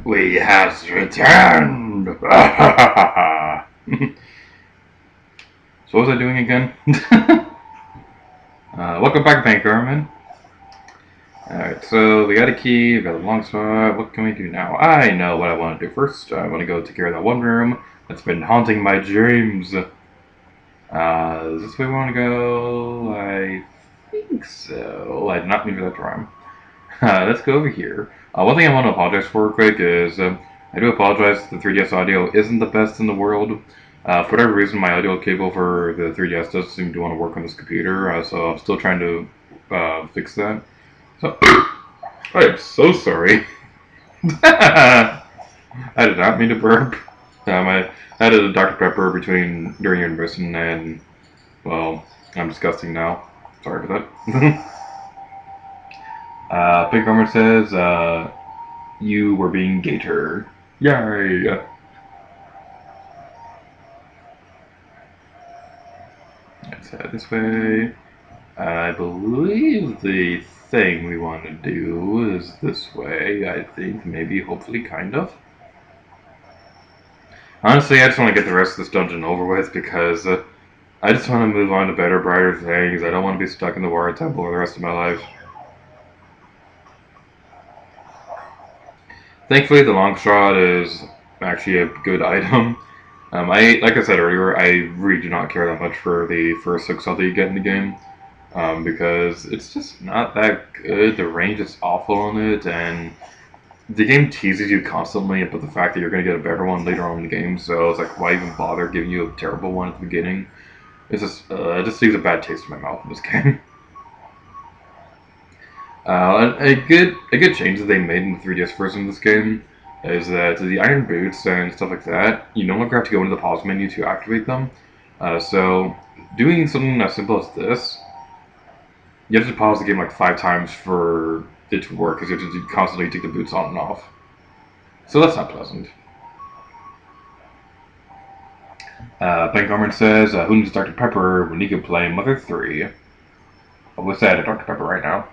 We have returned! So what was I doing again? Welcome back, Bank Garmin. Alright, so we got a key, we got a long sword. What can we do now? I know what I want to do first. I want to go take care of that one room that's been haunting my dreams. Is this where we want to go? I think so. I did not mean for that to rhyme. Let's go over here. One thing I want to apologize for quick is I do apologize the 3DS audio isn't the best in the world. For whatever reason, my audio cable for the 3DS doesn't seem to want to work on this computer, so I'm still trying to fix that. So, I am so sorry. I did not mean to burp. I added a Dr. Pepper during intermission, and, well, I'm disgusting now. Sorry for that. Pink Armor says, you were being Gator. Yay! Let's head this way. I believe the thing we want to do is this way, I think. Maybe, hopefully, kind of. Honestly, I just want to get the rest of this dungeon over with because I just want to move on to better, brighter things. I don't want to be stuck in the Water Temple for the rest of my life. Thankfully, the Longshot is actually a good item. Like I said earlier, I really do not care that much for the first 6 that you get in the game. Because it's just not that good. The range is awful on it, and the game teases you constantly about the fact that you're going to get a better one later on in the game, so it's like, why even bother giving you a terrible one at the beginning? It's just, it just leaves a bad taste in my mouth in this game. A good change that they made in the 3DS version of this game is that the iron boots and stuff like that, you no longer have to go into the pause menu to activate them. So doing something as simple as this, you have to pause the game like 5 times for it to work, because you have to constantly take the boots on and off. So that's not pleasant. Ben Gorman says, who needs Dr. Pepper when you can play Mother 3? I wish I had a Dr. Pepper right now.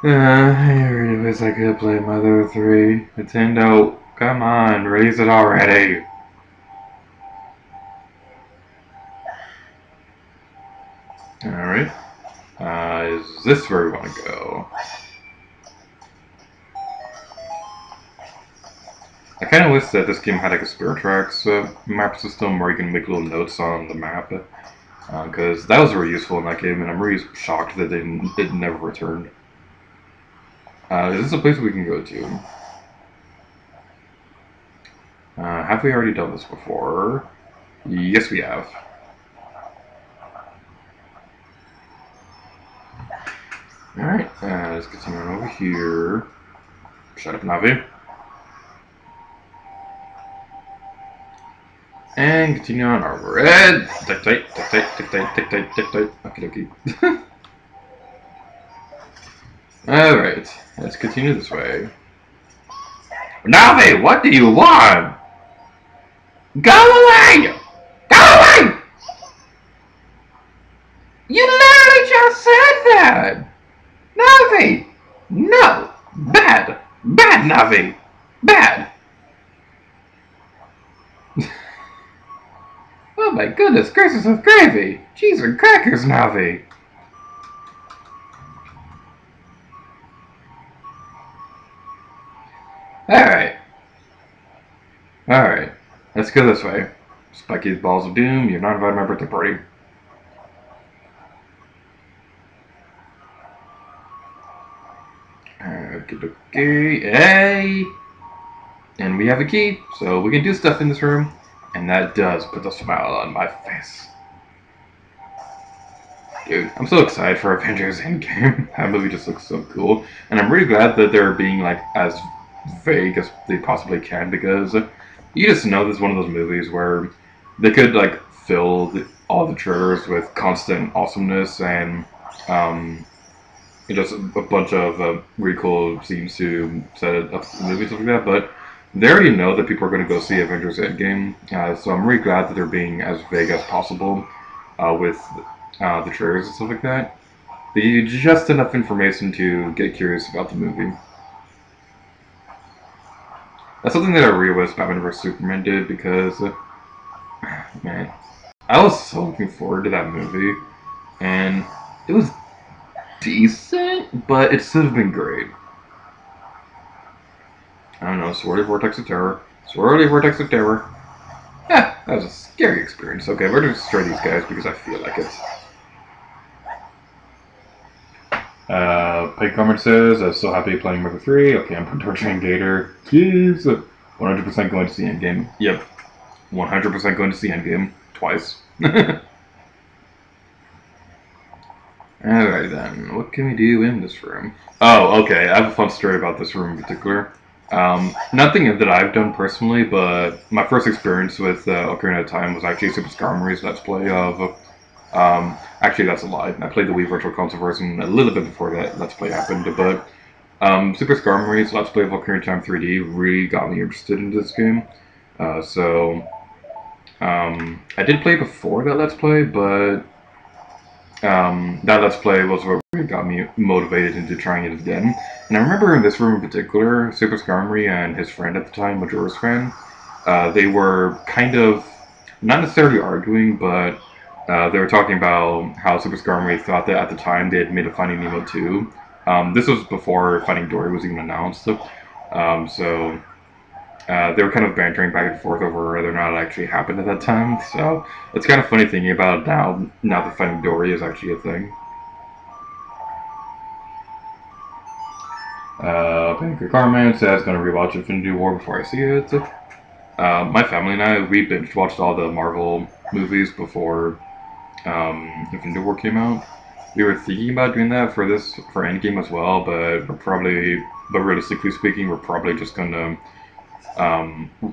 I really wish I could play Mother 3. Nintendo, come on, release it already. Alright. Is this where we want to go? I kind of wish that this game had like a Spirit Tracks map system where you can make little notes on the map. Because that was really useful in that game, and I'm really shocked that it never returned. Is this a place we can go to? Have we already done this before? Yes, we have. Alright, let's continue on over here. Shut up, Navi. And continue on over it. Tick, okie dokie. Alright, let's continue this way. Navi, what do you want? Go away! Go away! You literally just said that! Navi! No! Bad! Bad, Navi! Bad! Oh my goodness gracious of gravy! Cheese and crackers, Navi! Alright. Alright. Let's go this way. Spiky's Balls of Doom, you're not invited to my birthday party. Okay, hey! And we have a key, so we can do stuff in this room, and that does put a smile on my face. Dude, I'm so excited for Avengers Endgame. That movie just looks so cool, and I'm really glad that they're being like as vague as they possibly can, because you just know this is one of those movies where they could like fill all the trailers with constant awesomeness and just a bunch of really cool scenes to set up the movie, stuff like that, but they already know that people are going to go see Avengers Endgame, so I'm really glad that they're being as vague as possible with the trailers and stuff like that. They give you just enough information to get curious about the movie. That's something that I really wish Batman vs Superman did because, man, I was so looking forward to that movie, and it was decent, but it should have been great. I don't know, Swirly Vortex of Terror. Swirly Vortex of Terror. Yeah, that was a scary experience. Okay, we're gonna destroy these guys because I feel like it. Pig Comment says, I'm so happy playing Mother 3. Okay, I'm torturing Gator. Jeez. 100% going to see Endgame. Yep. 100% going to see Endgame. Twice. Alright then, what can we do in this room? Oh, okay, I have a fun story about this room in particular. Nothing that I've done personally, but my first experience with Ocarina of Time was actually Super Skarmory's Let's Play of... actually, that's a lie. I played the Wii Virtual Console version a little bit before that Let's Play happened, but Super Skarmory's Let's Play of Ocarina of Time 3D really got me interested in this game. I did play before that Let's Play, but that Let's Play was what really got me motivated into trying it again. And I remember in this room in particular, Super Skarmory and his friend at the time, Majora's friend, they were kind of, not necessarily arguing, but they were talking about how Super Skarmory thought that at the time they had made a Finding Nemo 2. This was before Finding Dory was even announced. They were kind of bantering back and forth over whether or not it actually happened at that time. So it's kind of funny thinking about it now that Finding Dory is actually a thing. Banker Carman says, gonna rewatch Infinity War before I see it. My family and I, we binge watched all the Marvel movies before Infinity War came out. We were thinking about doing that for Endgame as well, but realistically speaking, we're probably just gonna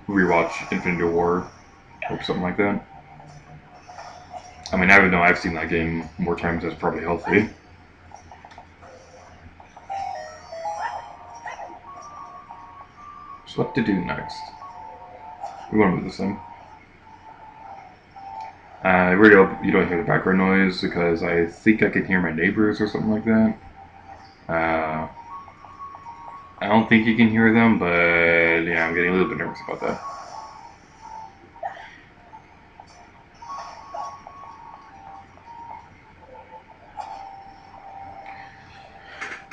rewatch Infinity War or something like that. I mean, even though I've seen that game more times, that's probably healthy. So what to do next? We want to move this thing. I really hope you don't hear the background noise because I think I can hear my neighbors or something like that. I don't think you can hear them, but yeah, I'm getting a little bit nervous about that.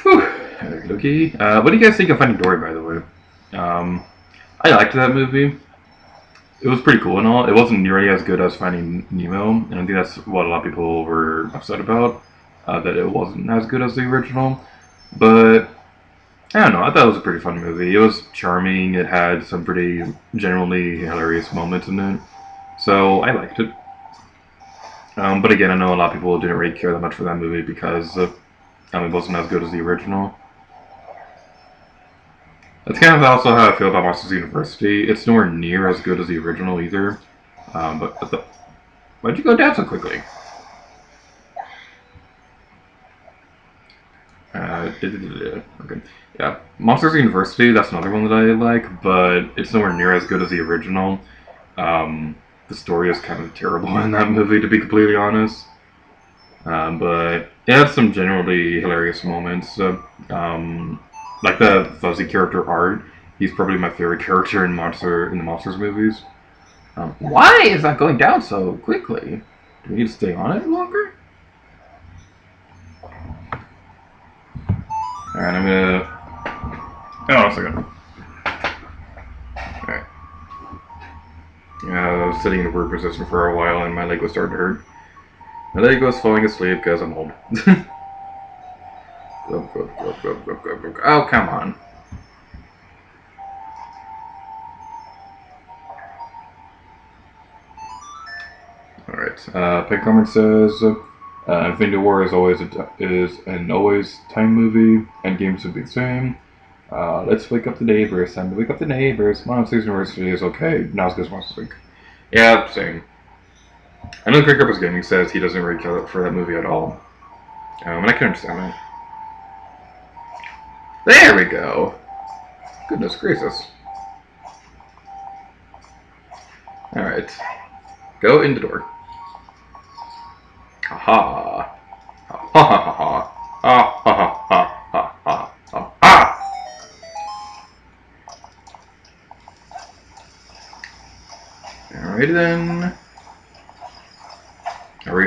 Whew. Okay. What do you guys think of Finding Dory, by the way? I liked that movie. It was pretty cool and all. It wasn't nearly as good as Finding Nemo, and I think that's what a lot of people were upset about, that it wasn't as good as the original. But I don't know, I thought it was a pretty fun movie. It was charming, it had some pretty generally hilarious moments in it, so I liked it. But again, I know a lot of people didn't really care that much for that movie because it wasn't as good as the original. That's kind of also how I feel about Monsters University. It's nowhere near as good as the original either. Why'd you go down so quickly? Okay. Yeah, Monsters University, that's another one that I like, but it's nowhere near as good as the original. The story is kind of terrible in that movie, to be completely honest. But it has some generally hilarious moments. Like the fuzzy character Art, he's probably my favorite character in the Monsters movies. Why is that going down so quickly? Do we need to stay on it longer? Alright, I'm gonna... Oh, a second. Alright. I was sitting in a word position for a while and my leg was starting to hurt. My leg was falling asleep because I'm old. Oh, come on. Alright, Pink Comment says, Infinity War is an always time movie, and games would be the same. Let's wake up the neighbors. Time to wake up the neighbors. Monsters University is okay. Not as good as Monsters Inc. Yeah, same. I know Greg Purpose Gaming says he doesn't really care for that movie at all. And I can understand that. There we go. Goodness gracious. Alright. Go in the door. Ha ha ha ha ha ha ha ha ha ha ha ha.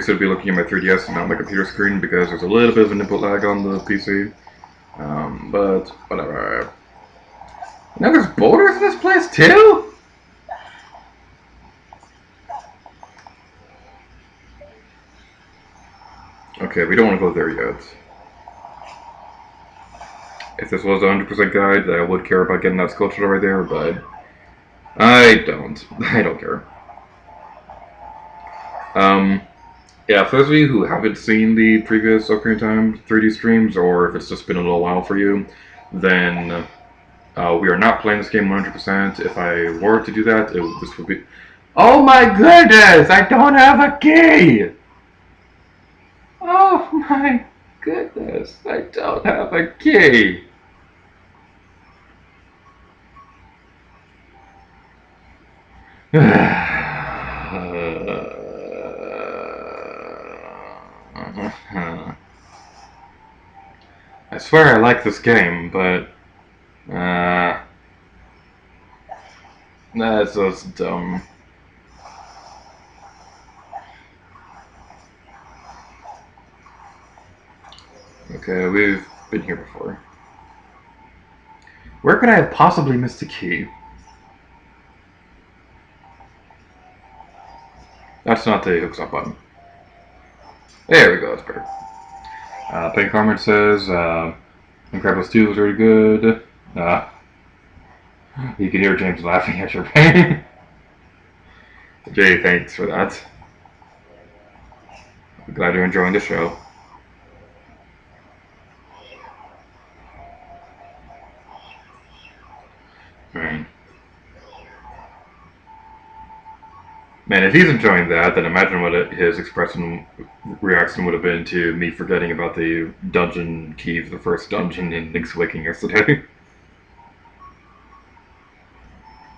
to be looking at my 3DS and not my computer screen because there's a little bit of an input lag on the PC. But whatever. Now there's boulders in this place too? Okay, we don't want to go there yet. If this was a 100% guide, I would care about getting that sculpture right there, but I don't. I don't care. Yeah, for those of you who haven't seen the previous Ocarina Time 3D streams, or if it's just been a little while for you, then we are not playing this game 100%. If I were to do that, this would be... Oh my goodness! I don't have a key! Oh my goodness, I don't have a key! I swear I like this game, but that's just dumb. Okay, we've been here before. Where could I have possibly missed a key? That's not the hooks up button. There we go, that's better. Pink Carmen says, Incredibles 2 was really good. You can hear James laughing at your pain. Jay, thanks for that. I'm glad you're enjoying the show. Man, if he's enjoying that, then imagine what his reaction would have been to me forgetting about the dungeon key for the first dungeon in Link's Awakening yesterday.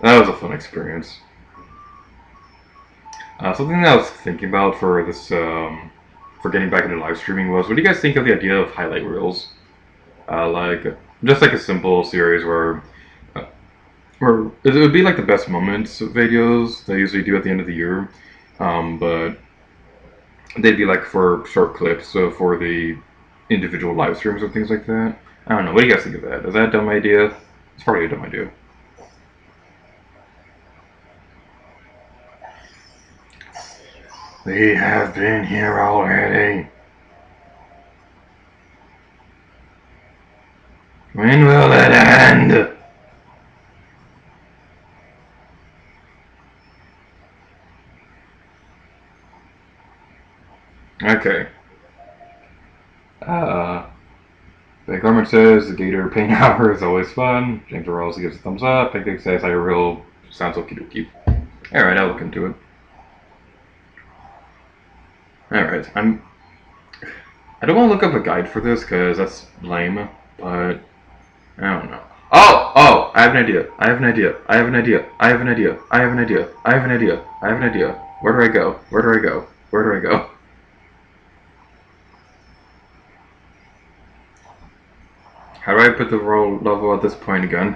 That was a fun experience. Something that I was thinking about for this, for getting back into live streaming was, what do you guys think of the idea of highlight reels? Just like a simple series where it would be like the best moments videos they usually do at the end of the year, but they'd be like for short clips, so for the individual live streams and things like that. I don't know, what do you guys think of that? Is that a dumb idea? It's probably a dumb idea. We have been here already. When will it end? Okay. Big Armor says the Gator paint hour is always fun. James Rose gives a thumbs up. Pancake says I real sounds okie dokie. Alright, I'll look into it. Alright, I don't want to look up a guide for this because that's lame, but I don't know. Oh! I have an idea. I have an idea. I have an idea. I have an idea. I have an idea. I have an idea. I have an idea. Where do I go? Where do I go? Where do I go? How do I put the roll level at this point again?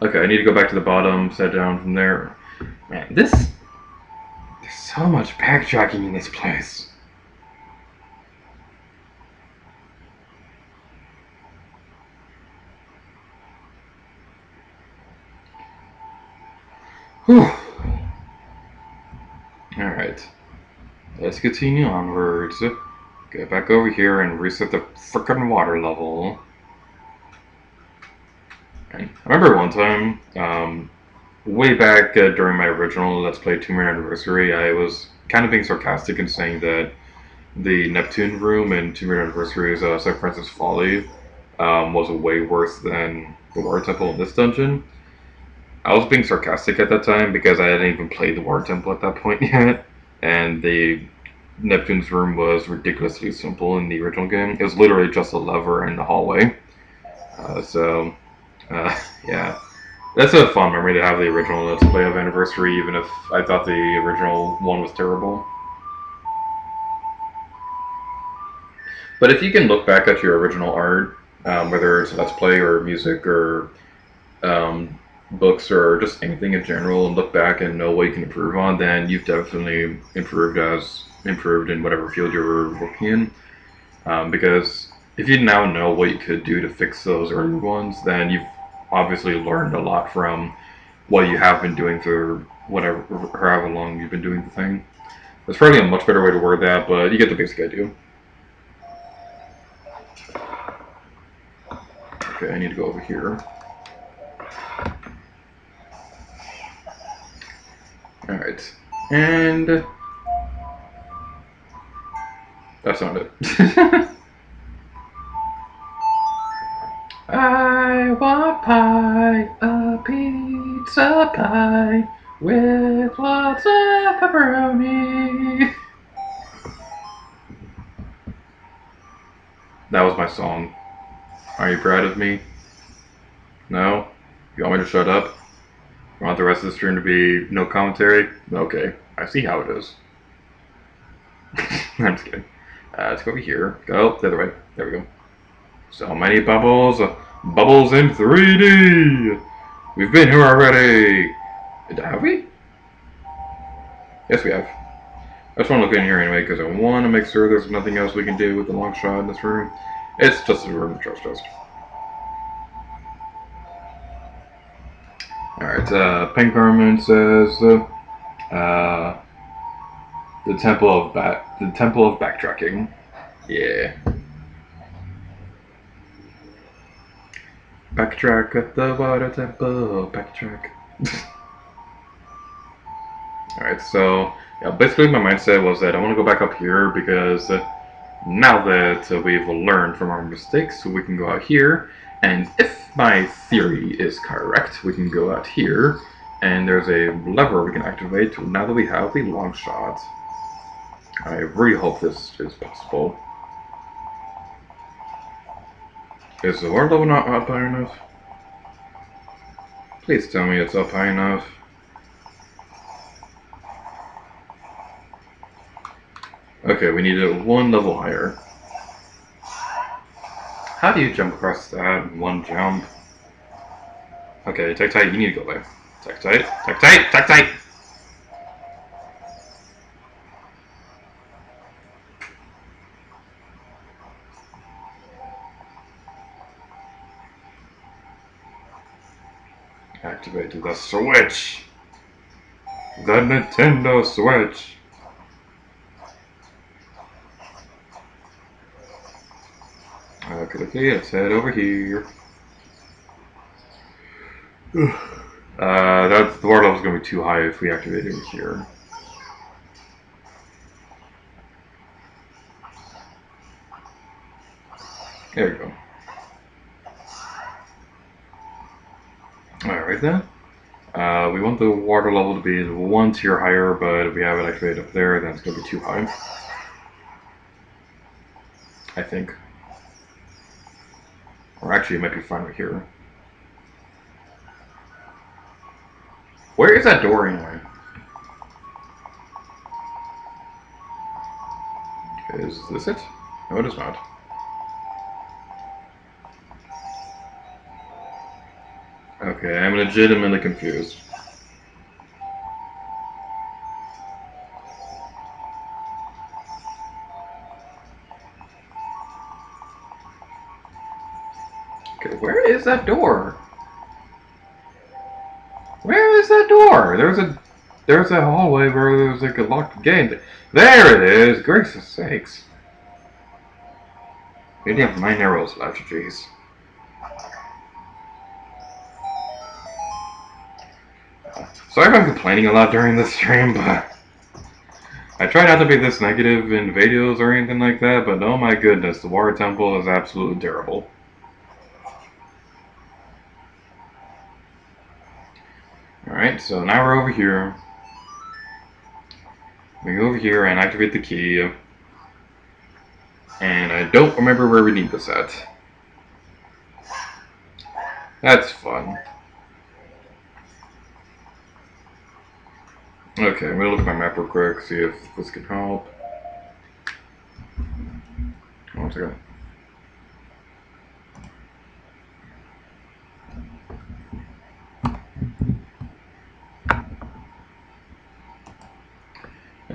Okay, I need to go back to the bottom, set down from there. Man, there's so much backtracking in this place. Whew. Alright. Let's continue onwards. Get back over here and reset the frickin' water level. And I remember one time, way back during my original Let's Play 2-year anniversary, I was kind of being sarcastic in saying that the Neptune room in 2-year anniversary's St. Francis Folly was way worse than the Water Temple in this dungeon. I was being sarcastic at that time because I hadn't even played the Water Temple at that point yet, and the Neptune's room was ridiculously simple in the original game. It was literally just a lever in the hallway. Yeah. That's a fun memory to have the original Let's Play of Anniversary, even if I thought the original one was terrible. But if you can look back at your original art, whether it's Let's Play or music or books or just anything in general and look back and know what you can improve on, then you've definitely improved in whatever field you're working in. Because if you now know what you could do to fix those early ones, then you've obviously learned a lot from what you have been doing for whatever, however long you've been doing the thing. There's probably a much better way to word that, but you get the basic idea. Okay, I need to go over here. Alright, and that's not it. I want pie, a pizza pie, with lots of pepperoni. That was my song. Are you proud of me? No? You want me to shut up? You want the rest of the stream to be no commentary? Okay, I see how it is. I'm just kidding. Let's go over here. Go the other way. There we go. So many bubbles. Bubbles in 3D! We've been here already! Have we? Yes, we have. I just want to look in here anyway because I want to make sure there's nothing else we can do with the long shot in this room. It's just a room of trust chest. Alright, Pink Garment says the temple of backtracking. Yeah. Backtrack at the water temple, backtrack. Alright, so yeah, basically my mindset was that I want to go back up here because now that we've learned from our mistakes, we can go out here, and if my theory is correct, we can go out here, and there's a lever we can activate now that we have the long shot. I really hope this is possible. Is the water level not up high enough? Please tell me it's up high enough. Okay, we need it one level higher. How do you jump across that in one jump? Okay, tight, you need to go there. Tight. Activate the Switch! The Nintendo Switch! Okay, let's head over here. The water level's gonna be too high if we activate it here. There we go. Alright then. We want the water level to be one tier higher, but if we have it activated up there, then it's going to be too high. I think. Or actually, it might be fine right here. Where is that door anyway? Is this it? No, it is not. Okay, I'm legitimately confused. Okay, where is that door? Where is that door? There's a hallway where there's like a locked gate. There it is! Gracious sakes. We only have 9 arrows left, jeez. Sorry if I'm complaining a lot during this stream, but I try not to be this negative in videos or anything like that, but oh my goodness, the Water Temple is absolutely terrible. Alright, so now we're over here. We go over here and activate the key. And I don't remember where we need this at. That's fun. Okay, I'm gonna look at my map real quick, see if this can help. One second.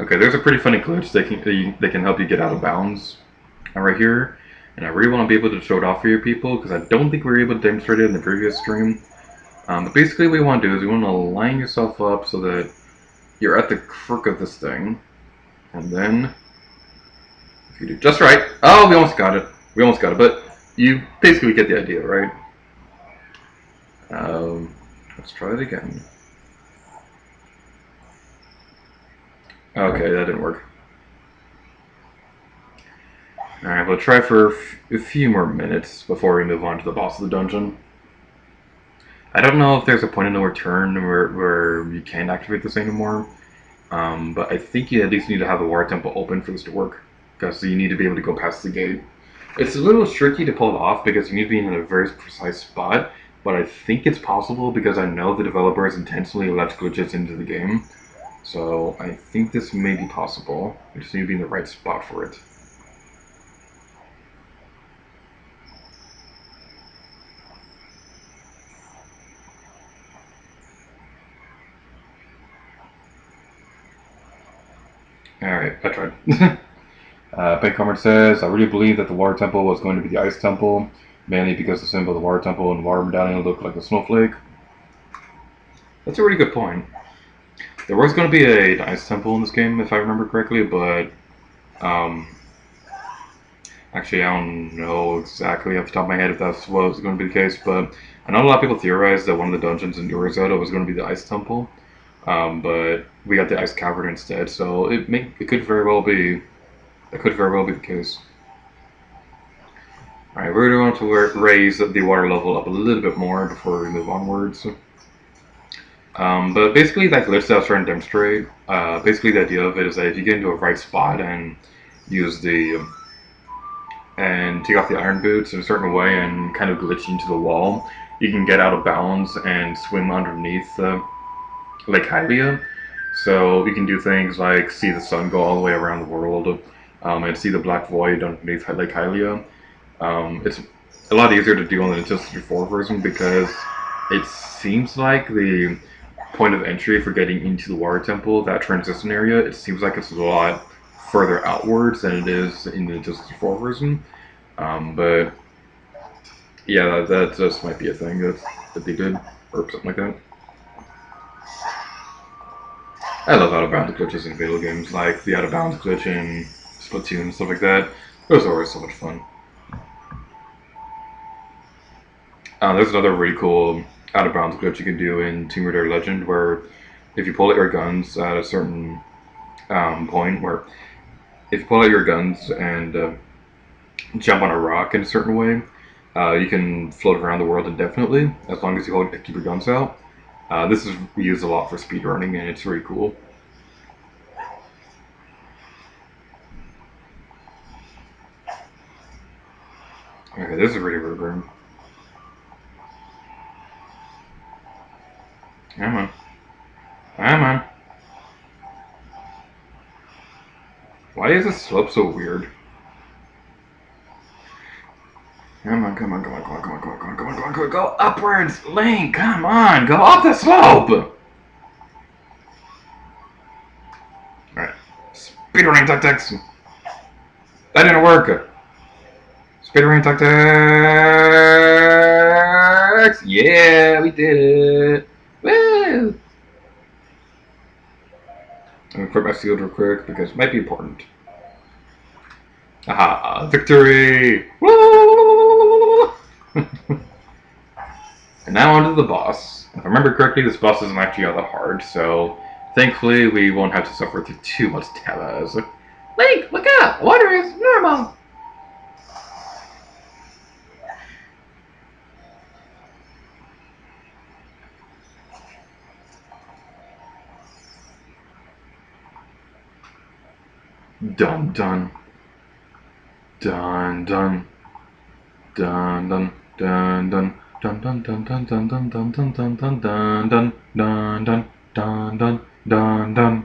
Okay, there's a pretty funny glitch they can help you get out of bounds right here, and I really want to be able to show it off for you people because I don't think we were able to demonstrate it in the previous stream. But basically, what you want to do is you want to line yourself up so that you're at the crook of this thing, and then if you do just right, oh, we almost got it. We almost got it, but you basically get the idea, right? Let's try it again. Okay, that didn't work. Alright, we'll try for a few more minutes before we move on to the boss of the dungeon. I don't know if there's a point in no return where you can't activate this anymore, but I think you at least need to have the water temple open for this to work, because you need to be able to go past the gate. It's a little tricky to pull it off because you need to be in a very precise spot, but I think it's possible because I know the developers intentionally left glitches into the game. So I think this may be possible. You just need to be in the right spot for it. Alright, I tried. Paycomer says, I really believe that the water temple was going to be the ice temple, mainly because the symbol of the water temple and the water medallion look like a snowflake. That's a really good point. There was going to be an ice temple in this game, if I remember correctly, but actually I don't know exactly off the top of my head if that's what was going to be the case, but I know a lot of people theorized that one of the dungeons in Zelda was going to be the ice temple, but we got the ice cavern instead, so it could very well be. That could very well be the case. Alright, we're going to raise the water level up a little bit more before we move onwards. But basically, that glitch that I was trying to demonstrate, basically the idea of it is that if you get into a right spot and use and take off the iron boots in a certain way and kind of glitch into the wall, you can get out of bounds and swim underneath Lake Hylia. So you can do things like see the sun go all the way around the world, and see the black void underneath Lake Hylia. It's a lot easier to do on the Nintendo 64 version because it seems like the point of entry for getting into the water temple, that transition area, it seems like it's a lot further outwards than it is in the Nintendo 64 version. But yeah, that just might be a thing that they did, or something like that. I love out of bounds glitches in video games, like the out of bounds glitch in Splatoon and stuff like that. Those are always so much fun. There's another really cool out of bounds glitch you can do in Tomb Raider Legend, where if you pull out your guns at a certain point, where if you pull out your guns and jump on a rock in a certain way, you can float around the world indefinitely as long as you keep your guns out. This is used a lot for speedrunning, and it's really cool. Okay, this is really weird room. Come on. Come on. Why is this slope so weird? Come on, come on, come on, come on, come on, come on, come on, come on, come on, come on, go upwards! Link, come on, go up the slope! Alright. Speedrunning tactics! That didn't work! Speedrunning tactics! Yeah, we did it! Woo! I'm gonna equip my shield real quick because it might be important. Aha! Victory! Woo! And now onto the boss. If I remember correctly, this boss isn't actually all that hard, so thankfully we won't have to suffer through too much Tellers. Link, look out! Water is normal! Dun dun. Dun dun. Dun dun. Dun dun. Dun dun dun dun dun dun dun dun dun dun dun dun dun dun dun dun dun dun.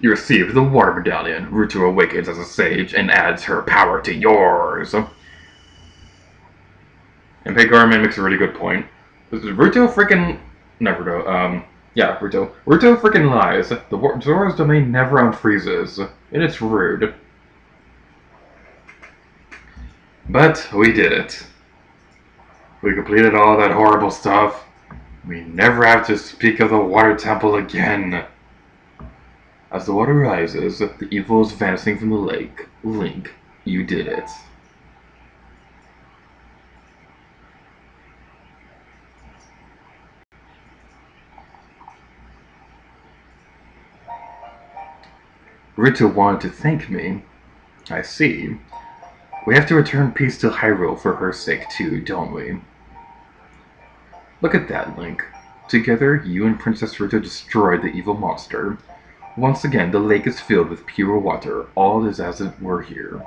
You receive the Water Medallion. Ruto awakens as a sage and adds her power to yours. And Pink Garment makes a really good point. Ruto freaking... Not Ruto, yeah, Ruto. Ruto freaking lies. The Zora's domain never unfreezes. And it's rude. But we did it. We completed all that horrible stuff. We never have to speak of the Water Temple again. As the water rises, the evil is vanishing from the lake. Link, you did it. Rita wanted to thank me. I see. We have to return peace to Hyrule for her sake too, don't we? Look at that, Link. Together, you and Princess Rita destroyed the evil monster. Once again, the lake is filled with pure water. All is as it were here.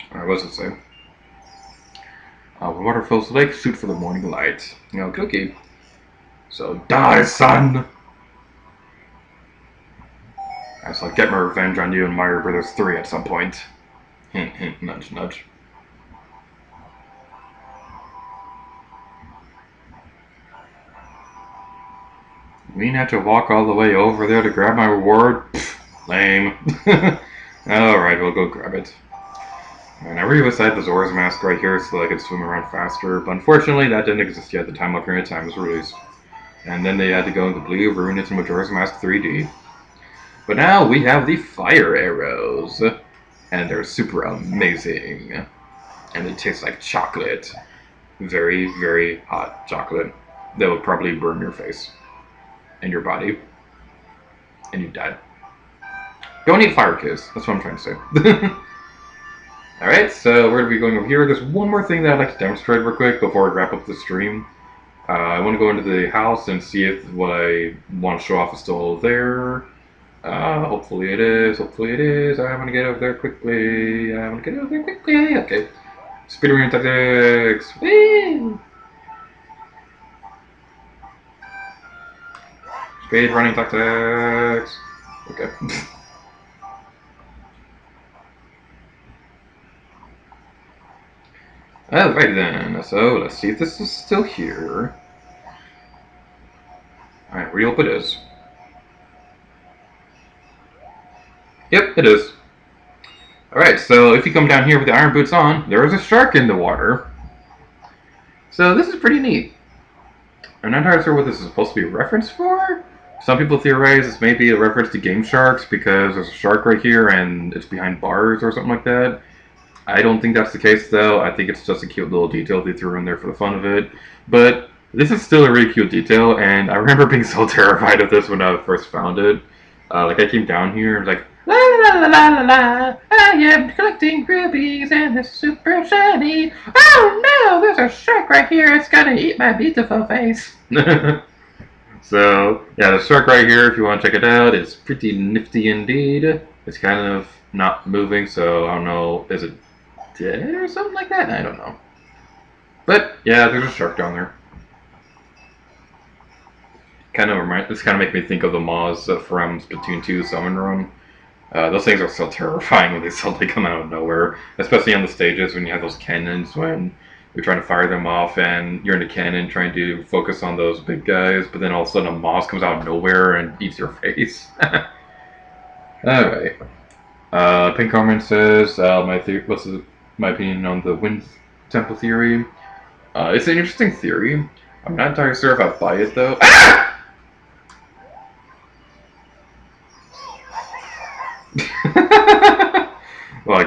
Alright, what does it say? When water fills the lake, shoot for the morning light. Okay. So, die, son! I shall get my revenge on you and Mario Brothers 3 at some point. Hint, hint, nudge, nudge. You mean I have to walk all the way over there to grab my reward? Pfft, lame. Alright, we'll go grab it. And I really beside the Zora's Mask right here so I could swim around faster, but unfortunately that didn't exist yet at the time Ocarina of Time was released. And then they had to go into Blue, ruin it to Majora's Mask 3D. But now we have the fire arrows. And they're super amazing. And they taste like chocolate. Very, very hot chocolate. That will probably burn your face. And your body. And you die. Don't eat fire kiss. That's what I'm trying to say. Alright, so we're going to be going over here. There's one more thing that I'd like to demonstrate real quick before I wrap up the stream. I want to go into the house and see if what I want to show off is still there. Hopefully it is. Hopefully it is. I want to get over there quickly. I want to get over there quickly. Okay. Speedrun tactics. Woo! Speed running tactics. Okay. Alright then, so let's see if this is still here. Alright, we hope it is. Yep, it is. Alright, so if you come down here with the iron boots on, there is a shark in the water. So this is pretty neat. I'm not entirely sure what this is supposed to be a reference for. Some people theorize this may be a reference to Game Sharks because there's a shark right here and it's behind bars or something like that. I don't think that's the case, though. I think it's just a cute little detail they threw in there for the fun of it. But this is still a really cute detail, and I remember being so terrified of this when I first found it. Like, I came down here and was like, La la la la la la, I am collecting rubies and it's super shiny. Oh no, there's a shark right here. It's gonna eat my beautiful face. So, yeah, the shark right here, if you want to check it out, it's pretty nifty indeed. It's kind of not moving, so I don't know, is it dead or something like that? I don't know. But, yeah, there's a shark down there. This kind of makes me think of the Maws from Splatoon 2 Summon Run. Those things are so terrifying when they suddenly come out of nowhere, especially on the stages when you have those cannons when you're trying to fire them off and you're in the cannon trying to focus on those big guys, but then all of a sudden a moss comes out of nowhere and eats your face. Alright. Pink Carmen says, what's my opinion on the Wind Temple theory? It's an interesting theory. I'm not entirely sure if I buy it though. Ah!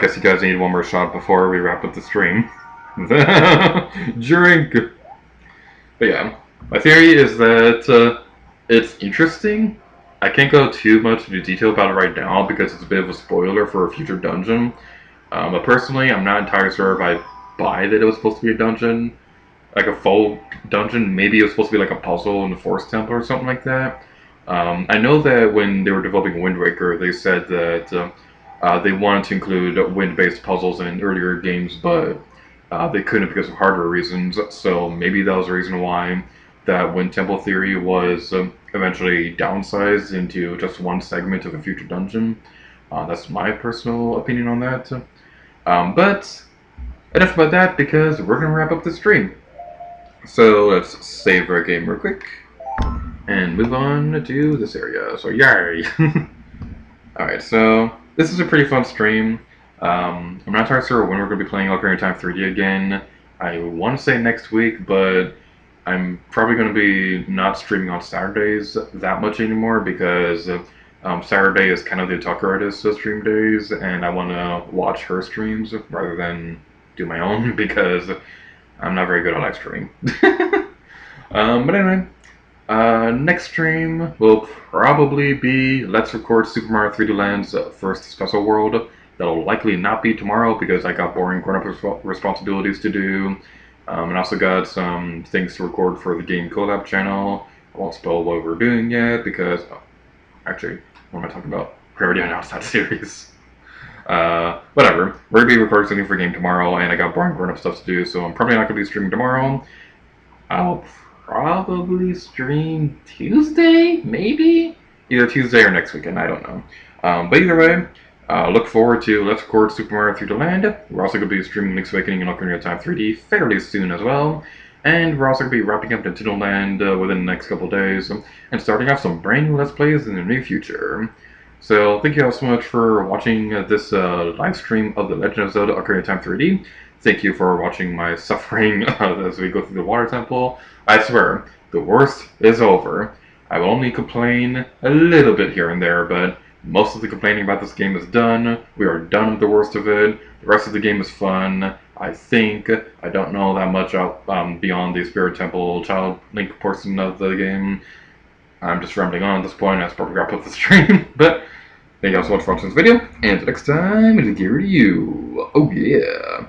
guess you guys need one more shot before we wrap up the stream. Drink! But yeah, my theory is that it's interesting. I can't go too much into detail about it right now because it's a bit of a spoiler for a future dungeon. But personally, I'm not entirely sure if I buy that it was supposed to be a dungeon. Like a full dungeon. Maybe it was supposed to be like a puzzle in the Forest Temple or something like that. I know that when they were developing Wind Waker, they said that they wanted to include wind-based puzzles in earlier games, but they couldn't because of hardware reasons. So maybe that was the reason why that Wind Temple theory was eventually downsized into just one segment of a future dungeon. That's my personal opinion on that. But enough about that because we're going to wrap up the stream. So let's save our game real quick and move on to this area. So yay! Alright, so this is a pretty fun stream. I'm not entirely sure when we're going to be playing Ocarina of Time 3D again. I want to say next week, but I'm probably going to be not streaming on Saturdays that much anymore because Saturday is kind of the Otaku artist stream days, and I want to watch her streams rather than do my own because I'm not very good at live streaming. But anyway, next stream will probably be Let's Record Super Mario 3D Land's first special world. That'll likely not be tomorrow because I got boring grown-up responsibilities to do. And also got some things to record for the Game Collab channel. I won't spoil what we're doing yet because... Oh, actually, what am I talking about? We already announced that series. Whatever. We're going to be recording something for game tomorrow, and I got boring grown-up stuff to do, so I'm probably not going to be streaming tomorrow. I'll probably stream Tuesday, maybe? Either Tuesday or next weekend, I don't know. But either way, look forward to Let's Record Super Mario 3D Land. We're also going to be streaming Link's Awakening and Ocarina of Time 3D fairly soon as well. And we're also going to be wrapping up Nintendo Land within the next couple of days, and starting off some brand new Let's Plays in the near future. So thank you all so much for watching this live stream of The Legend of Zelda Ocarina of Time 3D. Thank you for watching my suffering as we go through the Water Temple. I swear, the worst is over. I will only complain a little bit here and there, but most of the complaining about this game is done. We are done with the worst of it. The rest of the game is fun, I think. I don't know that much out beyond the Spirit Temple Child Link portion of the game. I'm just rambling on at this point. That's probably wrap up the stream. But thank you all so much for watching this video. And until next time, it'll give it to you. Oh yeah.